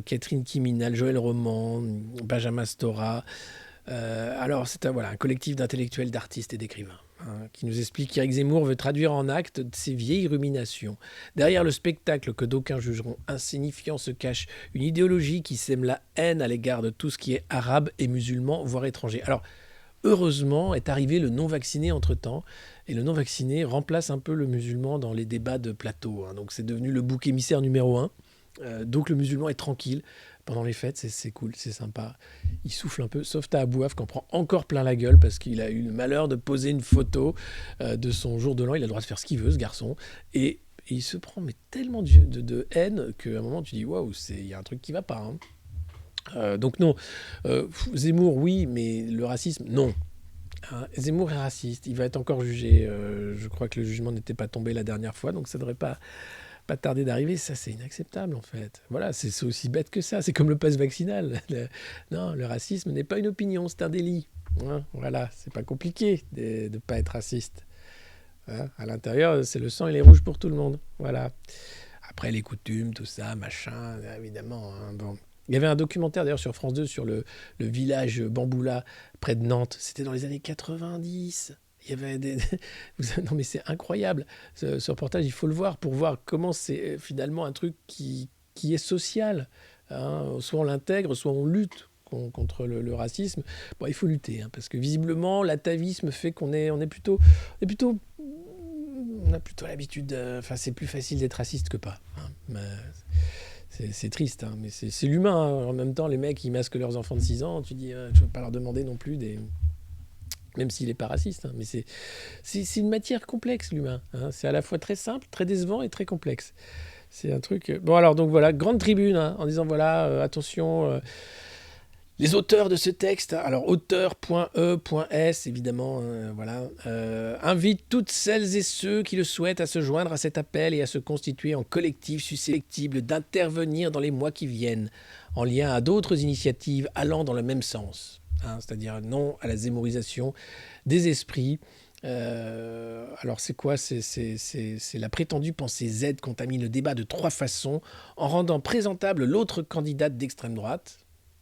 Catherine Kiminal, Joël Roman, Benjamin Stora. Alors, c'est voilà, un collectif d'intellectuels, d'artistes et d'écrivains, hein, qui nous explique qu'Éric Zemmour veut traduire en actes ses vieilles ruminations. Derrière le spectacle que d'aucuns jugeront insignifiant se cache une idéologie qui sème la haine à l'égard de tout ce qui est arabe et musulman, voire étranger. Alors, heureusement, est arrivé le non-vacciné entre-temps, et le non-vacciné remplace un peu le musulman dans les débats de plateau, hein. Donc, c'est devenu le bouc émissaire numéro un. Donc, le musulman est tranquille. Pendant les fêtes, c'est cool, c'est sympa. Il souffle un peu, sauf Tahabouaf qui en prend encore plein la gueule parce qu'il a eu le malheur de poser une photo de son jour de l'an. Il a le droit de faire ce qu'il veut, ce garçon. Et il se prend mais tellement de haine qu'à un moment, tu dis waouh, il y a un truc qui va pas, hein. Donc, non. Zemmour, oui, mais le racisme, non. Hein, Zemmour est raciste. Il va être encore jugé. Je crois que le jugement n'était pas tombé la dernière fois, donc ça ne devrait pas tarder d'arriver. Ça, c'est inacceptable, en fait. Voilà, c'est aussi bête que ça. C'est comme le pass vaccinal. Non, le racisme n'est pas une opinion, c'est un délit. Hein, voilà, c'est pas compliqué de ne pas être raciste. Hein, à l'intérieur, c'est le sang et les rouges pour tout le monde. Voilà. Après, les coutumes, tout ça, machin, évidemment. Hein, bon. Il y avait un documentaire, d'ailleurs, sur France 2, sur le village Bamboula, près de Nantes. C'était dans les années 90. Il y avait des... Non, mais c'est incroyable. Ce reportage, il faut le voir pour voir comment c'est finalement un truc qui est social. Hein. Soit on l'intègre, soit on lutte contre le racisme. Bon, il faut lutter, hein, parce que visiblement, l'atavisme fait qu'on est plutôt... On a plutôt l'habitude... Enfin, c'est plus facile d'être raciste que pas. Hein. C'est triste, hein, mais c'est l'humain. Hein. En même temps, les mecs, ils masquent leurs enfants de 6 ans. Tu dis, je ne veux pas leur demander non plus des... Même s'il n'est pas raciste, hein, mais c'est une matière complexe, l'humain. Hein. C'est à la fois très simple, très décevant et très complexe. C'est un truc... Bon, alors, donc voilà, grande tribune, hein, en disant, voilà, attention, les auteurs de ce texte, alors auteur.e.s, évidemment, voilà, invitent toutes celles et ceux qui le souhaitent à se joindre à cet appel et à se constituer en collectif susceptible d'intervenir dans les mois qui viennent, en lien à d'autres initiatives allant dans le même sens. Hein, c'est-à-dire non à la zémorisation des esprits. Alors c'est quoi? C'est la prétendue pensée Z contamine le débat de 3 façons en rendant présentable l'autre candidate d'extrême droite.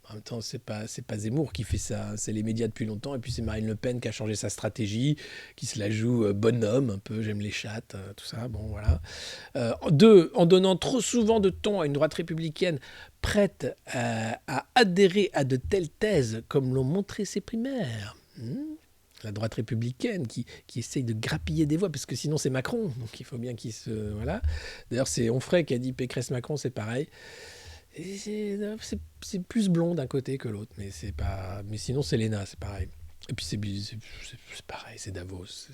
En même temps, c'est pas Zemmour qui fait ça, hein, c'est les médias depuis longtemps, et puis c'est Marine Le Pen qui a changé sa stratégie, qui se la joue bonhomme, un peu, j'aime les chattes, tout ça, bon voilà. 2, en donnant trop souvent de ton à une droite républicaine prête à adhérer à de telles thèses comme l'ont montré ses primaires. La droite républicaine qui essaye de grappiller des voix, parce que sinon c'est Macron, donc il faut bien qu'il se... Voilà. D'ailleurs, c'est Onfray qui a dit Pécresse-Macron, c'est pareil. C'est plus blond d'un côté que l'autre, mais c'est pas. Mais sinon, c'est Léna, c'est pareil. Et puis c'est pareil, c'est Davos.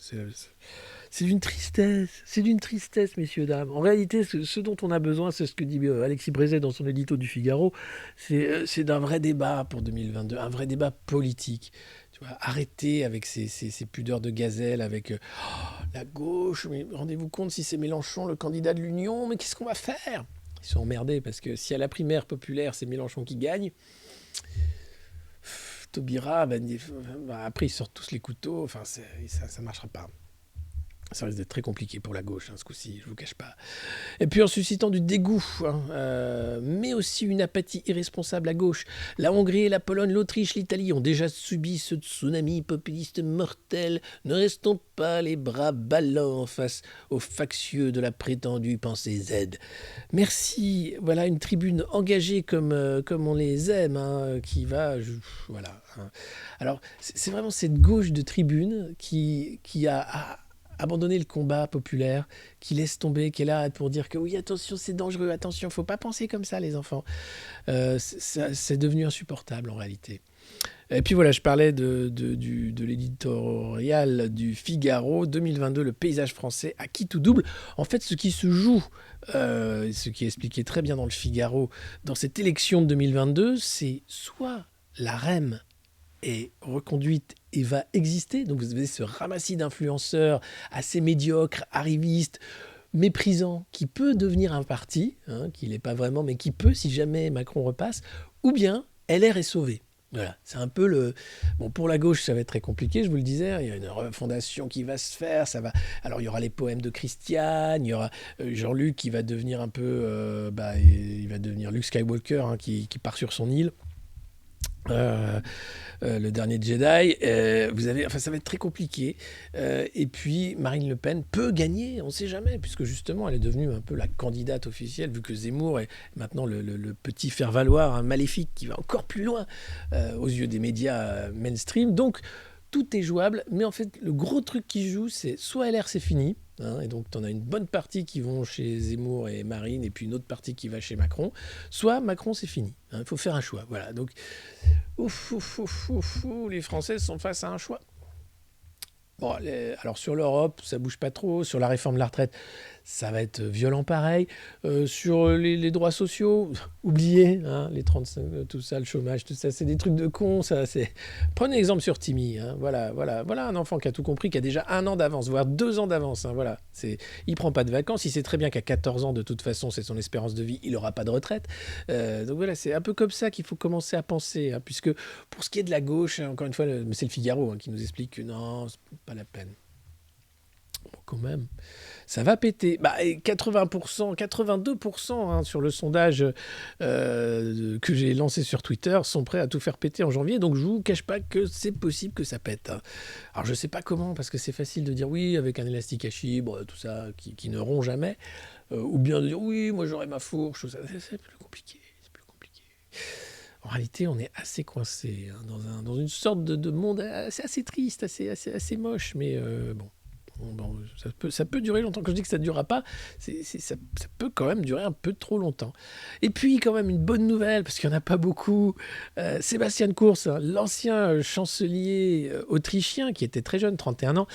C'est d'une tristesse, messieurs, dames. En réalité, ce dont on a besoin, c'est ce que dit Alexis Brézet dans son édito du Figaro, c'est d'un vrai débat pour 2022, un vrai débat politique. Tu vois, arrêtez avec ces pudeurs de gazelle, avec la gauche. Mais rendez-vous compte, si c'est Mélenchon, le candidat de l'Union, mais qu'est-ce qu'on va faire? Ils sont emmerdés parce que si à la primaire populaire, c'est Mélenchon qui gagne, Taubira, après ils sortent tous les couteaux, enfin ça ne marchera pas. Ça risque d'être très compliqué pour la gauche, hein, ce coup-ci, je ne vous cache pas. Et puis en suscitant du dégoût, hein, mais aussi une apathie irresponsable à gauche. La Hongrie, la Pologne, l'Autriche, l'Italie ont déjà subi ce tsunami populiste mortel. Ne restons pas les bras ballants face aux factieux de la prétendue pensée Z. Merci, voilà une tribune engagée comme on les aime, hein, qui va... voilà. Hein. Alors, c'est vraiment cette gauche de tribune qui a abandonner le combat populaire, qui laisse tomber, qui est là pour dire que oui, attention, c'est dangereux, attention, faut pas penser comme ça, les enfants. C'est devenu insupportable en réalité. Et puis voilà, je parlais de l'éditorial du Figaro 2022, le paysage français à qui tout double. En fait, ce qui se joue, ce qui est expliqué très bien dans le Figaro, dans cette élection de 2022, c'est soit la REM est reconduite et va exister, donc vous avez ce ramassis d'influenceurs assez médiocres, arrivistes, méprisants, qui peut devenir un parti, qui n'est pas vraiment, mais qui peut si jamais Macron repasse, ou bien LR est sauvé. Voilà, c'est un peu le... Bon, pour la gauche, ça va être très compliqué, je vous le disais, il y a une refondation qui va se faire, ça va... Alors, il y aura les poèmes de Christiane, il y aura Jean-Luc qui va devenir un peu... il va devenir Luke Skywalker, qui part sur son île. Le dernier Jedi, ça va être très compliqué. Et puis Marine Le Pen peut gagner, on ne sait jamais, puisque justement elle est devenue un peu la candidate officielle, vu que Zemmour est maintenant le petit faire-valoir maléfique qui va encore plus loin aux yeux des médias mainstream. Donc tout est jouable, mais en fait le gros truc qui joue, c'est soit LR c'est fini, et donc tu en as une bonne partie qui vont chez Zemmour et Marine, et puis une autre partie qui va chez Macron, soit Macron c'est fini. Il faut faire un choix. Voilà, donc les Français sont face à un choix. Bon, alors sur l'Europe, ça bouge pas trop. Sur la réforme de la retraite, ça va être violent pareil. Sur les droits sociaux, oubliez, les 35, tout ça, le chômage, tout ça, c'est des trucs de cons. Prenez exemple sur Timmy. Voilà un enfant qui a tout compris, qui a déjà 1 an d'avance, voire 2 ans d'avance. Voilà, il prend pas de vacances. Il sait très bien qu'à 14 ans, de toute façon, c'est son espérance de vie. Il n'aura pas de retraite. Donc voilà, c'est un peu comme ça qu'il faut commencer à penser. Puisque pour ce qui est de la gauche, encore une fois, c'est le Figaro qui nous explique que non, c'est pas la peine. Bon, quand même, ça va péter. 80%, 82% sur le sondage que j'ai lancé sur Twitter sont prêts à tout faire péter en janvier. Donc je vous cache pas que c'est possible que ça pète. Alors je sais pas comment, parce que c'est facile de dire oui avec un élastique à chibre, tout ça qui ne rompt jamais, ou bien de dire oui, moi j'aurai ma fourche. Tout ça. C'est plus compliqué. En réalité, on est assez coincé dans une sorte de monde assez triste, assez moche, mais bon. Bon, ça peut durer longtemps. Quand je dis que ça ne durera pas, ça peut quand même durer un peu trop longtemps. Et puis, quand même, une bonne nouvelle, parce qu'il n'y en a pas beaucoup. Sébastien Kurz, l'ancien chancelier autrichien, qui était très jeune, 31 ans,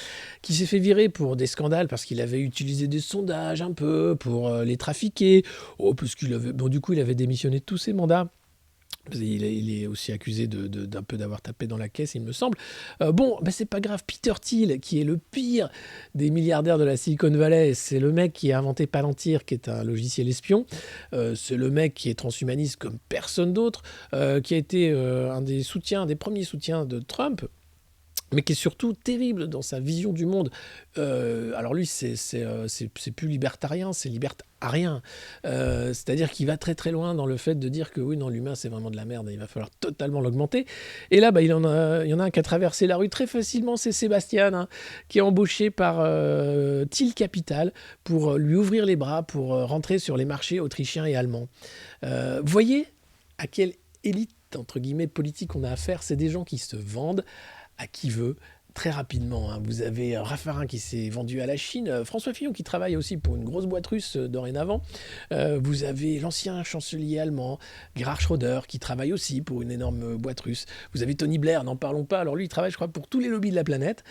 qui s'est fait virer pour des scandales, parce qu'il avait utilisé des sondages un peu pour les trafiquer. Parce qu'il avait... Bon, du coup, il avait démissionné de tous ses mandats. Il est aussi accusé d'un peu d'avoir tapé dans la caisse, il me semble. C'est pas grave. Peter Thiel, qui est le pire des milliardaires de la Silicon Valley, c'est le mec qui a inventé Palantir, qui est un logiciel espion. C'est le mec qui est transhumaniste comme personne d'autre, qui a été un des premiers soutiens de Trump, mais qui est surtout terrible dans sa vision du monde. Alors lui, c'est plus libertarien, c'est libertarien. C'est-à-dire qu'il va très très loin dans le fait de dire que oui, non, l'humain c'est vraiment de la merde et il va falloir totalement l'augmenter. Et là, il y en a un qui a traversé la rue très facilement, c'est Sébastien, qui est embauché par Thiel Capital pour lui ouvrir les bras, pour rentrer sur les marchés autrichiens et allemands. Voyez à quelle élite, entre guillemets, politique on a affaire. C'est des gens qui se vendent à qui veut, très rapidement. Vous avez Raffarin qui s'est vendu à la Chine, François Fillon qui travaille aussi pour une grosse boîte russe dorénavant. Vous avez l'ancien chancelier allemand, Gerhard Schröder, qui travaille aussi pour une énorme boîte russe. Vous avez Tony Blair, n'en parlons pas. Alors lui, il travaille, je crois, pour tous les lobbies de la planète,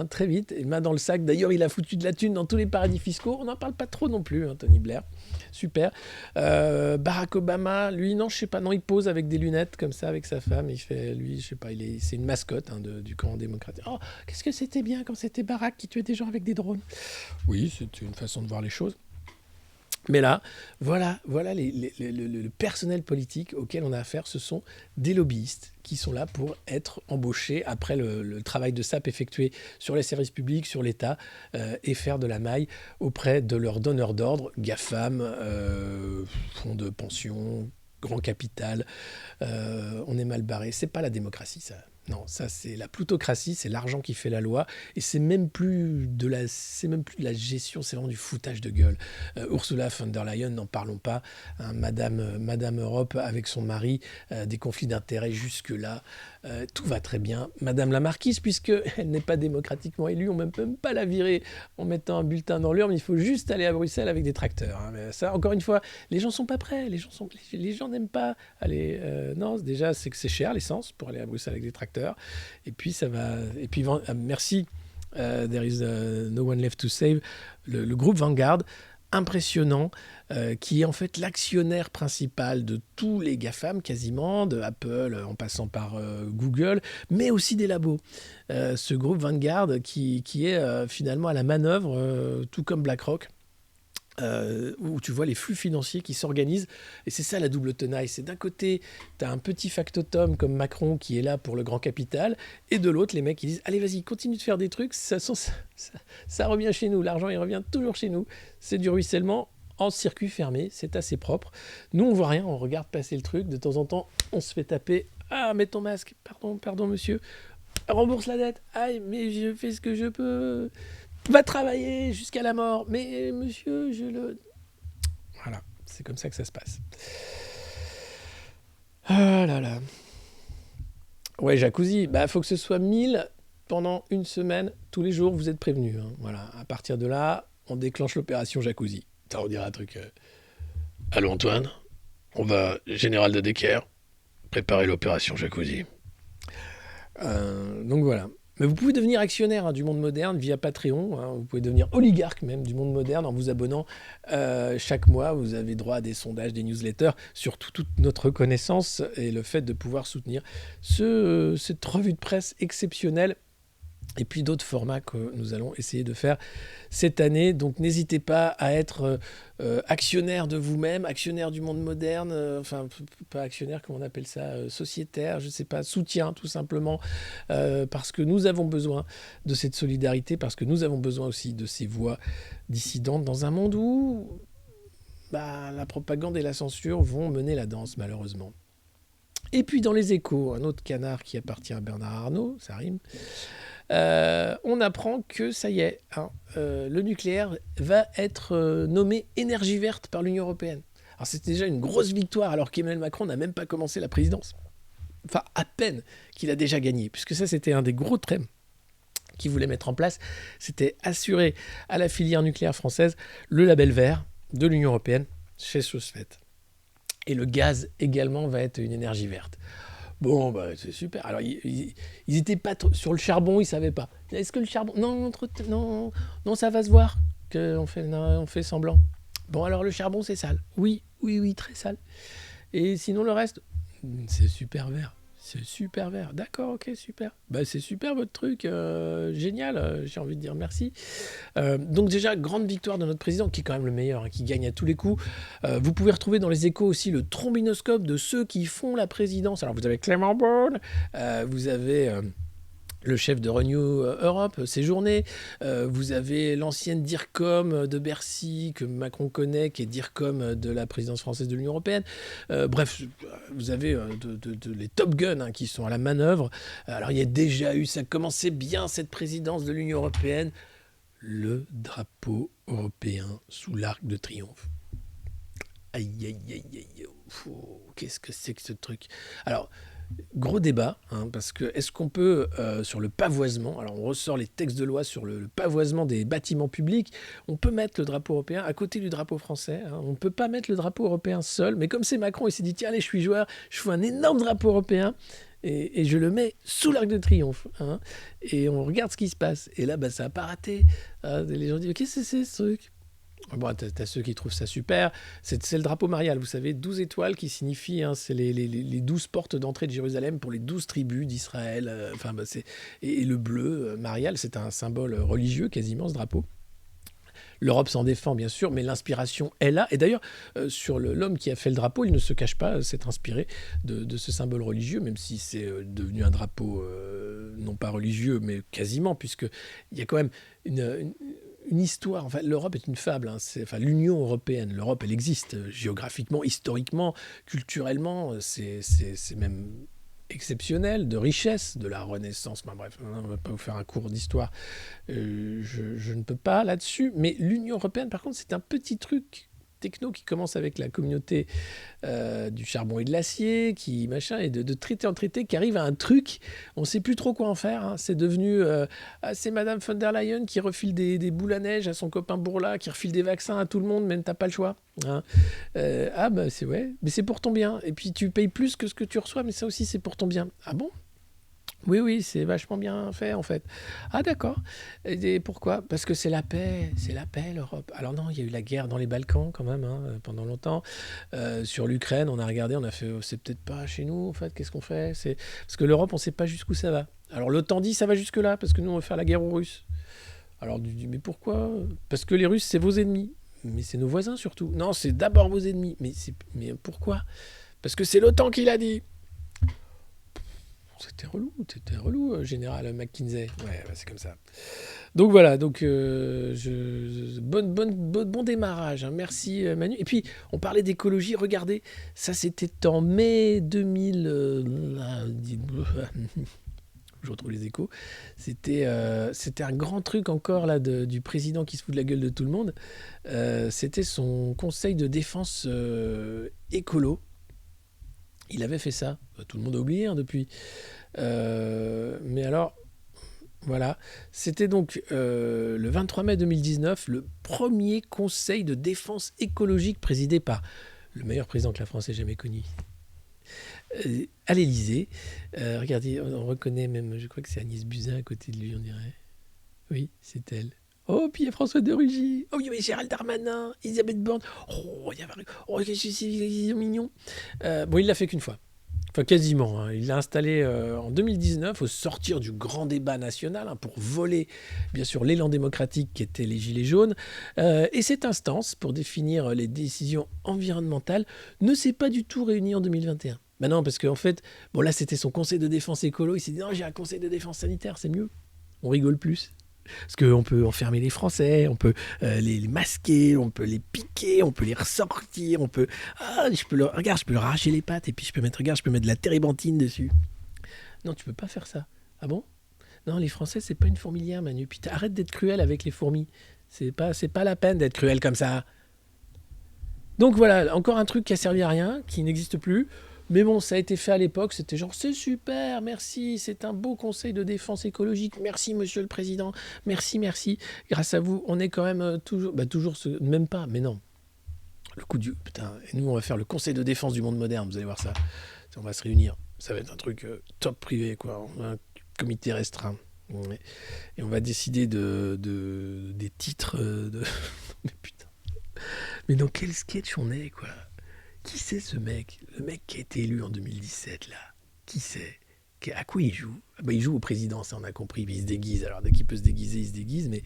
très vite, et main dans le sac. D'ailleurs, il a foutu de la thune dans tous les paradis fiscaux. On n'en parle pas trop non plus, Tony Blair. Super. Barack Obama, lui, non, je sais pas, non, il pose avec des lunettes comme ça avec sa femme. Il fait, lui, je sais pas, c'est une mascotte du camp démocrate. Oh, qu'est-ce que c'était bien quand c'était Barack qui tuait des gens avec des drones. Oui, c'est une façon de voir les choses. Mais là, voilà le personnel politique auquel on a affaire, ce sont des lobbyistes qui sont là pour être embauchés après le travail de sape effectué sur les services publics, sur l'État, et faire de la maille auprès de leurs donneurs d'ordre, GAFAM, fonds de pension, grand capital. On est mal barré. C'est pas la démocratie, ça. Non, ça c'est la plutocratie, c'est l'argent qui fait la loi, et c'est même plus de la gestion, c'est vraiment du foutage de gueule. Ursula von der Leyen, n'en parlons pas, hein, Madame Europe avec son mari, des conflits d'intérêts jusque-là, tout va très bien. Madame la marquise, puisqu'elle n'est pas démocratiquement élue, on ne peut même pas la virer en mettant un bulletin dans l'urne, il faut juste aller à Bruxelles avec des tracteurs. Hein. Mais ça, encore une fois, les gens sont pas prêts, les gens n'aiment pas aller... non, déjà, c'est que c'est cher l'essence pour aller à Bruxelles avec des tracteurs. Et puis ça va. Et puis merci. There is no one left to save. Le groupe Vanguard, impressionnant, qui est en fait l'actionnaire principal de tous les GAFAM quasiment, de Apple en passant par Google, mais aussi des labos. Ce groupe Vanguard qui est finalement à la manœuvre, tout comme BlackRock. Où tu vois les flux financiers qui s'organisent, et c'est ça la double tenaille, c'est d'un côté tu as un petit factotum comme Macron qui est là pour le grand capital, et de l'autre les mecs qui disent allez vas-y continue de faire des trucs, ça revient chez nous, l'argent il revient toujours chez nous, c'est du ruissellement en circuit fermé, c'est assez propre, nous on voit rien, on regarde passer le truc, de temps en temps on se fait taper, ah mets ton masque, pardon monsieur, rembourse la dette, aïe mais je fais ce que je peux, va travailler jusqu'à la mort. Mais monsieur, Voilà, c'est comme ça que ça se passe. Ah là là. Ouais, jacuzzi, faut que ce soit 1000 pendant une semaine, tous les jours, vous êtes prévenus. Hein. Voilà, à partir de là, on déclenche l'opération jacuzzi. Ça, on dirait un truc... Allô Antoine, on va, général de Decker, préparer l'opération jacuzzi. Donc voilà. Mais vous pouvez devenir actionnaire du monde moderne via Patreon. Hein, vous pouvez devenir oligarque même du monde moderne en vous abonnant. Chaque mois, vous avez droit à des sondages, des newsletters, surtout toute notre reconnaissance et le fait de pouvoir soutenir cette revue de presse exceptionnelle. Et puis d'autres formats que nous allons essayer de faire cette année. Donc n'hésitez pas à être actionnaire de vous-même, actionnaire du monde moderne, enfin pas actionnaire, comment on appelle ça, sociétaire, je ne sais pas, soutien tout simplement, parce que nous avons besoin de cette solidarité, parce que nous avons besoin aussi de ces voix dissidentes dans un monde où la propagande et la censure vont mener la danse malheureusement. Et puis dans les Échos, un autre canard qui appartient à Bernard Arnault, ça rime, on apprend que ça y est, hein, le nucléaire va être nommé énergie verte par l'Union européenne. Alors c'est déjà une grosse victoire alors qu'Emmanuel Macron n'a même pas commencé la présidence. Enfin, à peine qu'il a déjà gagné, puisque ça c'était un des gros traits qu'il voulait mettre en place, c'était assurer à la filière nucléaire française le label vert de l'Union européenne, c'est chose faite. Et le gaz également va être une énergie verte. Bon, c'est super. Alors, ils n'étaient pas sur le charbon, ils ne savaient pas. Est-ce que le charbon... Non, ça va se voir qu'on fait semblant. Bon, alors le charbon, c'est sale. Oui, très sale. Et sinon, le reste, c'est super vert. C'est super vert. D'accord, ok, super. C'est super votre truc. Génial. J'ai envie de dire merci. Donc déjà, grande victoire de notre président, qui est quand même le meilleur, hein, qui gagne à tous les coups. Vous pouvez retrouver dans les Échos aussi le trombinoscope de ceux qui font la présidence. Alors vous avez Clément Beaune, vous avez... le chef de Renew Europe, Séjourné. Vous avez l'ancienne DIRCOM de Bercy, que Macron connaît, qui est DIRCOM de la présidence française de l'Union européenne. Bref, vous avez les Top Guns hein, qui sont à la manœuvre. Alors, il y a déjà eu, ça commençait bien, cette présidence de l'Union européenne, le drapeau européen sous l'arc de triomphe. Aïe, aïe, aïe, aïe. Qu'est-ce que c'est que ce truc ? Alors... Gros débat, hein, parce que est-ce qu'on peut, sur le pavoisement, alors on ressort les textes de loi sur le pavoisement des bâtiments publics, on peut mettre le drapeau européen à côté du drapeau français, hein, on ne peut pas mettre le drapeau européen seul, mais comme c'est Macron, il s'est dit, tiens, allez, je suis joueur, je fais un énorme drapeau européen, et je le mets sous l'Arc de Triomphe, hein, et on regarde ce qui se passe, et là, ça n'a pas raté, les gens disent, qu'est-ce que c'est ce truc ? Bon, t'as ceux qui trouvent ça super. C'est le drapeau marial, vous savez, 12 étoiles qui signifient, hein, c'est les 12 portes d'entrée de Jérusalem pour les 12 tribus d'Israël. Et le bleu, marial, c'est un symbole religieux quasiment, ce drapeau. L'Europe s'en défend, bien sûr, mais l'inspiration est là. Et d'ailleurs, sur l'homme qui a fait le drapeau, il ne se cache pas s'être inspiré de ce symbole religieux, même si c'est devenu un drapeau non pas religieux, mais quasiment, puisqu'il y a quand même une histoire. Enfin, l'Europe est une fable. Hein. L'Union européenne, l'Europe, elle existe géographiquement, historiquement, culturellement. C'est même exceptionnelle, de richesse, de la Renaissance. Enfin, bref, on ne va pas vous faire un cours d'histoire. Je ne peux pas là-dessus. Mais l'Union européenne, par contre, c'est un petit truc techno qui commence avec la communauté du charbon et de l'acier, qui machin, et de traité en traité, qui arrive à un truc, on ne sait plus trop quoi en faire. Hein. C'est devenu, c'est Madame von der Leyen qui refile des boules à neige à son copain Bourla, qui refile des vaccins à tout le monde, même t'as pas le choix. Hein. Ah bah c'est ouais, mais c'est pour ton bien. Et puis tu payes plus que ce que tu reçois, mais ça aussi c'est pour ton bien. Ah bon? Oui, oui, c'est vachement bien fait en fait. Ah d'accord. Et pourquoi? Parce que c'est la paix l'Europe. Alors non, il y a eu la guerre dans les Balkans quand même, hein, pendant longtemps. Sur l'Ukraine, on a regardé, on a fait, oh, c'est peut-être pas chez nous en fait, qu'est-ce qu'on fait? Parce que l'Europe, on ne sait pas jusqu'où ça va. Alors l'OTAN dit ça va jusque-là, parce que nous on veut faire la guerre aux Russes. Alors tu dis, mais pourquoi? Parce que les Russes, c'est vos ennemis. Mais c'est nos voisins surtout. Non, c'est d'abord vos ennemis. Mais pourquoi? Parce que c'est l'OTAN qui l'a dit. C'était relou, général McKinsey. Ouais, bah, c'est comme ça. Donc voilà, donc bon démarrage. Hein. Merci Manu. Et puis on parlait d'écologie. Regardez, ça c'était en mai 2000. Je retrouve les échos. C'était un grand truc encore là du président qui se fout de la gueule de tout le monde. C'était son conseil de défense écolo. Il avait fait ça. Tout le monde a oublié hein, depuis. Mais alors, voilà. C'était donc le 23 mai 2019, le premier conseil de défense écologique présidé par le meilleur président que la France ait jamais connu. À l'Élysée. Regardez, on reconnaît même, je crois que c'est Agnès Buzyn à côté de lui, on dirait. Oui, c'est elle. Oh, puis il y a François de Rugy. Oh, il y avait Gérald Darmanin, Elisabeth Borne. Oh, il y avait... Oh, c'est mignon. Bon, il l'a fait qu'une fois. Enfin, quasiment. Hein. Il l'a installé en 2019 au sortir du grand débat national hein, pour voler, bien sûr, l'élan démocratique qui était les Gilets jaunes. Et cette instance, pour définir les décisions environnementales, ne s'est pas du tout réunie en 2021. Ben non, parce qu'en fait, bon là, c'était son conseil de défense écolo. Il s'est dit, non, j'ai un conseil de défense sanitaire, c'est mieux. On rigole plus. Parce qu'on peut enfermer les Français, on peut les masquer, on peut les piquer, on peut les ressortir, on peut... Ah, je peux leur arracher les pattes et puis je peux mettre de la térébenthine dessus. Non, tu peux pas faire ça. Ah bon? Non, les Français, c'est pas une fourmilière, Manu. Puis arrête d'être cruel avec les fourmis. C'est pas la peine d'être cruel comme ça. Donc voilà, encore un truc qui a servi à rien, qui n'existe plus. Mais bon, ça a été fait à l'époque, c'était genre, c'est super, merci, c'est un beau conseil de défense écologique, merci Monsieur le Président, merci, grâce à vous, on est quand même toujours, même pas, mais non, le coup du, putain, et nous on va faire le conseil de défense du monde moderne, vous allez voir ça, on va se réunir, ça va être un truc top privé, quoi, on a un comité restreint, et on va décider des titres de... mais putain, mais dans quel sketch on est, quoi? Qui c'est ce mec? Le mec qui a été élu en 2017, là. Qui c'est? À quoi il joue? Il joue au président, ça on a compris, il se déguise. Alors dès qu'il peut se déguiser, il se déguise, mais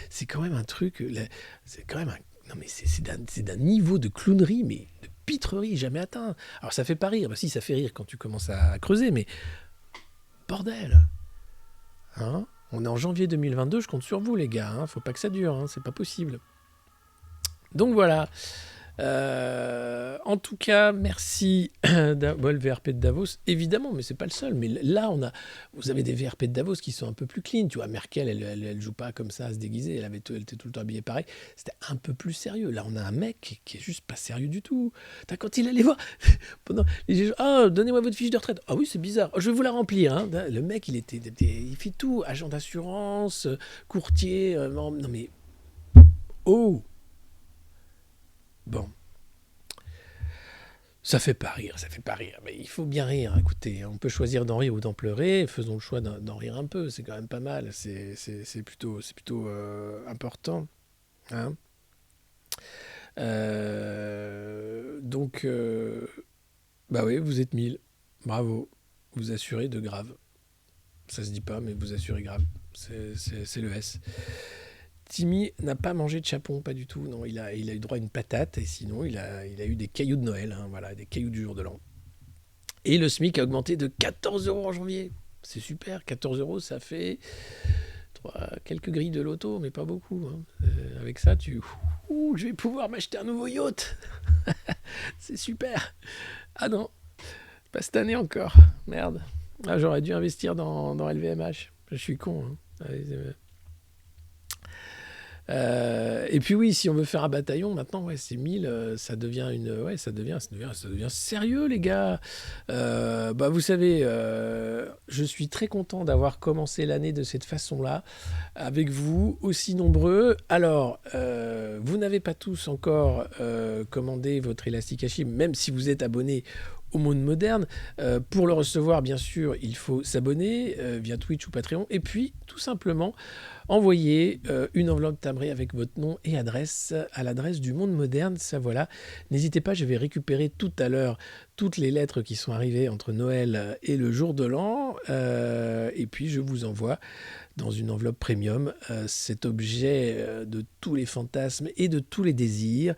c'est quand même un truc... Là, c'est quand même un... Non mais c'est d'un niveau de clownerie, mais de pitrerie jamais atteint. Alors ça fait pas rire, bah si ça fait rire quand tu commences à creuser, mais... Bordel! Hein? On est en janvier 2022, je compte sur vous les gars, hein. Faut pas que ça dure, hein. C'est pas possible. Donc voilà... en tout cas, merci le VRP de Davos, évidemment, mais c'est pas le seul. Mais là, vous avez des VRP de Davos qui sont un peu plus clean. Tu vois, Merkel, elle joue pas comme ça à se déguiser. Elle était tout le temps habillée pareil. C'était un peu plus sérieux. Là, on a un mec qui est juste pas sérieux du tout. Quand il allait voir pendant les donnez-moi votre fiche de retraite. Ah oui, c'est bizarre. Je vais vous la remplir. Hein. Le mec, il fait tout, agent d'assurance, courtier. Non mais oh. Bon, ça fait pas rire, mais il faut bien rire, écoutez, on peut choisir d'en rire ou d'en pleurer, faisons le choix d'en rire un peu, c'est quand même pas mal, c'est plutôt important, hein. Donc, bah oui, vous êtes 1000, bravo, vous assurez de grave, ça se dit pas, mais vous assurez grave, c'est le S. Timmy n'a pas mangé de chapon, pas du tout. Non, il a eu droit à une patate et sinon il a eu des cailloux de Noël, hein, voilà, des cailloux du jour de l'an. Et le SMIC a augmenté de 14 € en janvier. C'est super, 14 €, ça fait quelques grilles de loto, mais pas beaucoup. Hein. Avec ça, je vais pouvoir m'acheter un nouveau yacht. C'est super. Ah non. Pas cette année encore. Merde. Ah, j'aurais dû investir dans LVMH. Je suis con. Hein. Et puis oui, si on veut faire un bataillon, maintenant, ouais, c'est 1000, ça devient ça devient sérieux, les gars. Vous savez, je suis très content d'avoir commencé l'année de cette façon-là, avec vous, aussi nombreux. Alors, vous n'avez pas tous encore commandé votre élastique Hachim, même si vous êtes abonné au Monde Moderne. Pour le recevoir, bien sûr, il faut s'abonner via Twitch ou Patreon. Et puis, tout simplement, envoyer une enveloppe timbrée avec votre nom et adresse à l'adresse du Monde Moderne. Ça, voilà. N'hésitez pas, je vais récupérer tout à l'heure toutes les lettres qui sont arrivées entre Noël et le jour de l'an. Et puis, je vous envoie dans une enveloppe premium cet objet de tous les fantasmes et de tous les désirs.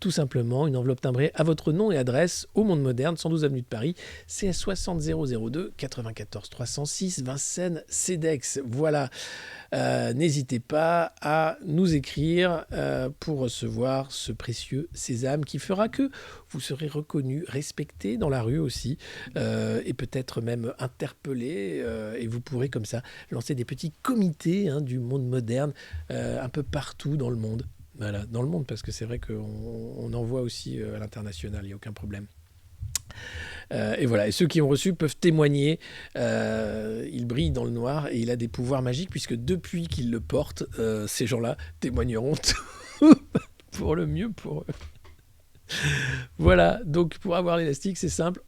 Tout simplement, une enveloppe timbrée à votre nom et adresse au Monde Moderne, 112 avenue de Paris, CS 60 002 94 306 Vincennes CEDEX. Voilà. N'hésitez pas à nous écrire pour recevoir ce précieux sésame qui fera que vous serez reconnu, respecté dans la rue aussi, et peut-être même interpellé, et vous pourrez comme ça lancer des petits comités du monde moderne un peu partout dans le monde. Voilà, dans le monde, parce que c'est vrai qu'on envoie aussi à l'international, il n'y a aucun problème. Et voilà, et ceux qui ont reçu peuvent témoigner. Il brille dans le noir et il a des pouvoirs magiques, puisque depuis qu'il le porte, ces gens-là témoigneront tout pour le mieux pour eux. Voilà, donc pour avoir l'élastique, c'est simple.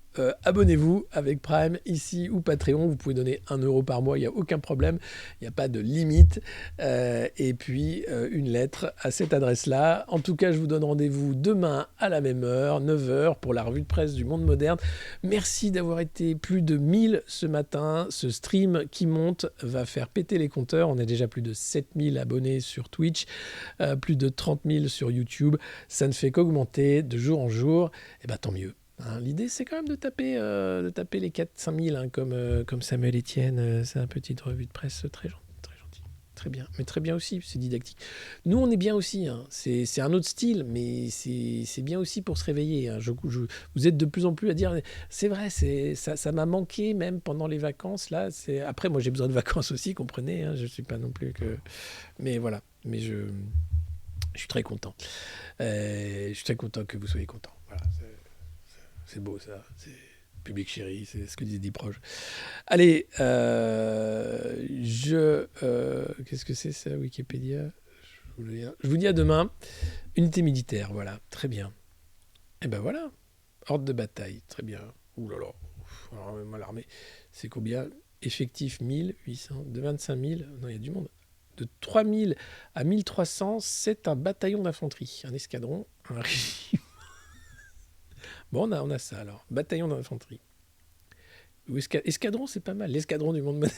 Abonnez-vous avec Prime ici ou Patreon. Vous pouvez donner 1 € par mois, il n'y a aucun problème. Il n'y a pas de limite. Et puis, une lettre à cette adresse-là. En tout cas, je vous donne rendez-vous demain à la même heure, 9h, pour la revue de presse du Monde Moderne. Merci d'avoir été plus de 1000 ce matin. Ce stream qui monte va faire péter les compteurs. On a déjà plus de 7000 abonnés sur Twitch, plus de 30 000 sur YouTube. Ça ne fait qu'augmenter de jour en jour. Et bien, tant mieux. L'idée, c'est quand même de taper les 4-5 000, comme Samuel Etienne. C'est une petite revue de presse très gentil, très bien. Mais très bien aussi, c'est didactique. Nous, on est bien aussi. C'est un autre style, mais c'est bien aussi pour se réveiller. Vous êtes de plus en plus à dire, c'est vrai, ça m'a manqué même pendant les vacances. Là, après, moi, j'ai besoin de vacances aussi, comprenez. Je ne suis pas non plus que... Mais voilà, je suis très content. Je suis très content que vous soyez content. Voilà, c'est beau ça, c'est public chéri, c'est ce que disaient 10 proches. Allez, qu'est-ce que c'est ça, Wikipédia ? Je vous dis à demain. Unité militaire, voilà, très bien. Et ben voilà, ordre de bataille, très bien. Ouh là là, alors même l'armée, c'est combien ? Effectif 1800, de 25 000, non, il y a du monde. De 3000 à 1300, c'est un bataillon d'infanterie, un escadron, un régiment. Bon, on a ça alors. Bataillon d'infanterie. Ou escadron, c'est pas mal. L'escadron du monde moderne.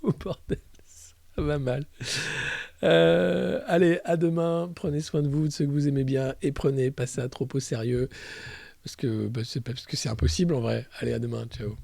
Oh bordel, ça va mal. Allez, à demain. Prenez soin de vous, de ceux que vous aimez bien. Et pas ça trop au sérieux. Parce que c'est pas parce que c'est impossible en vrai. Allez, à demain. Ciao.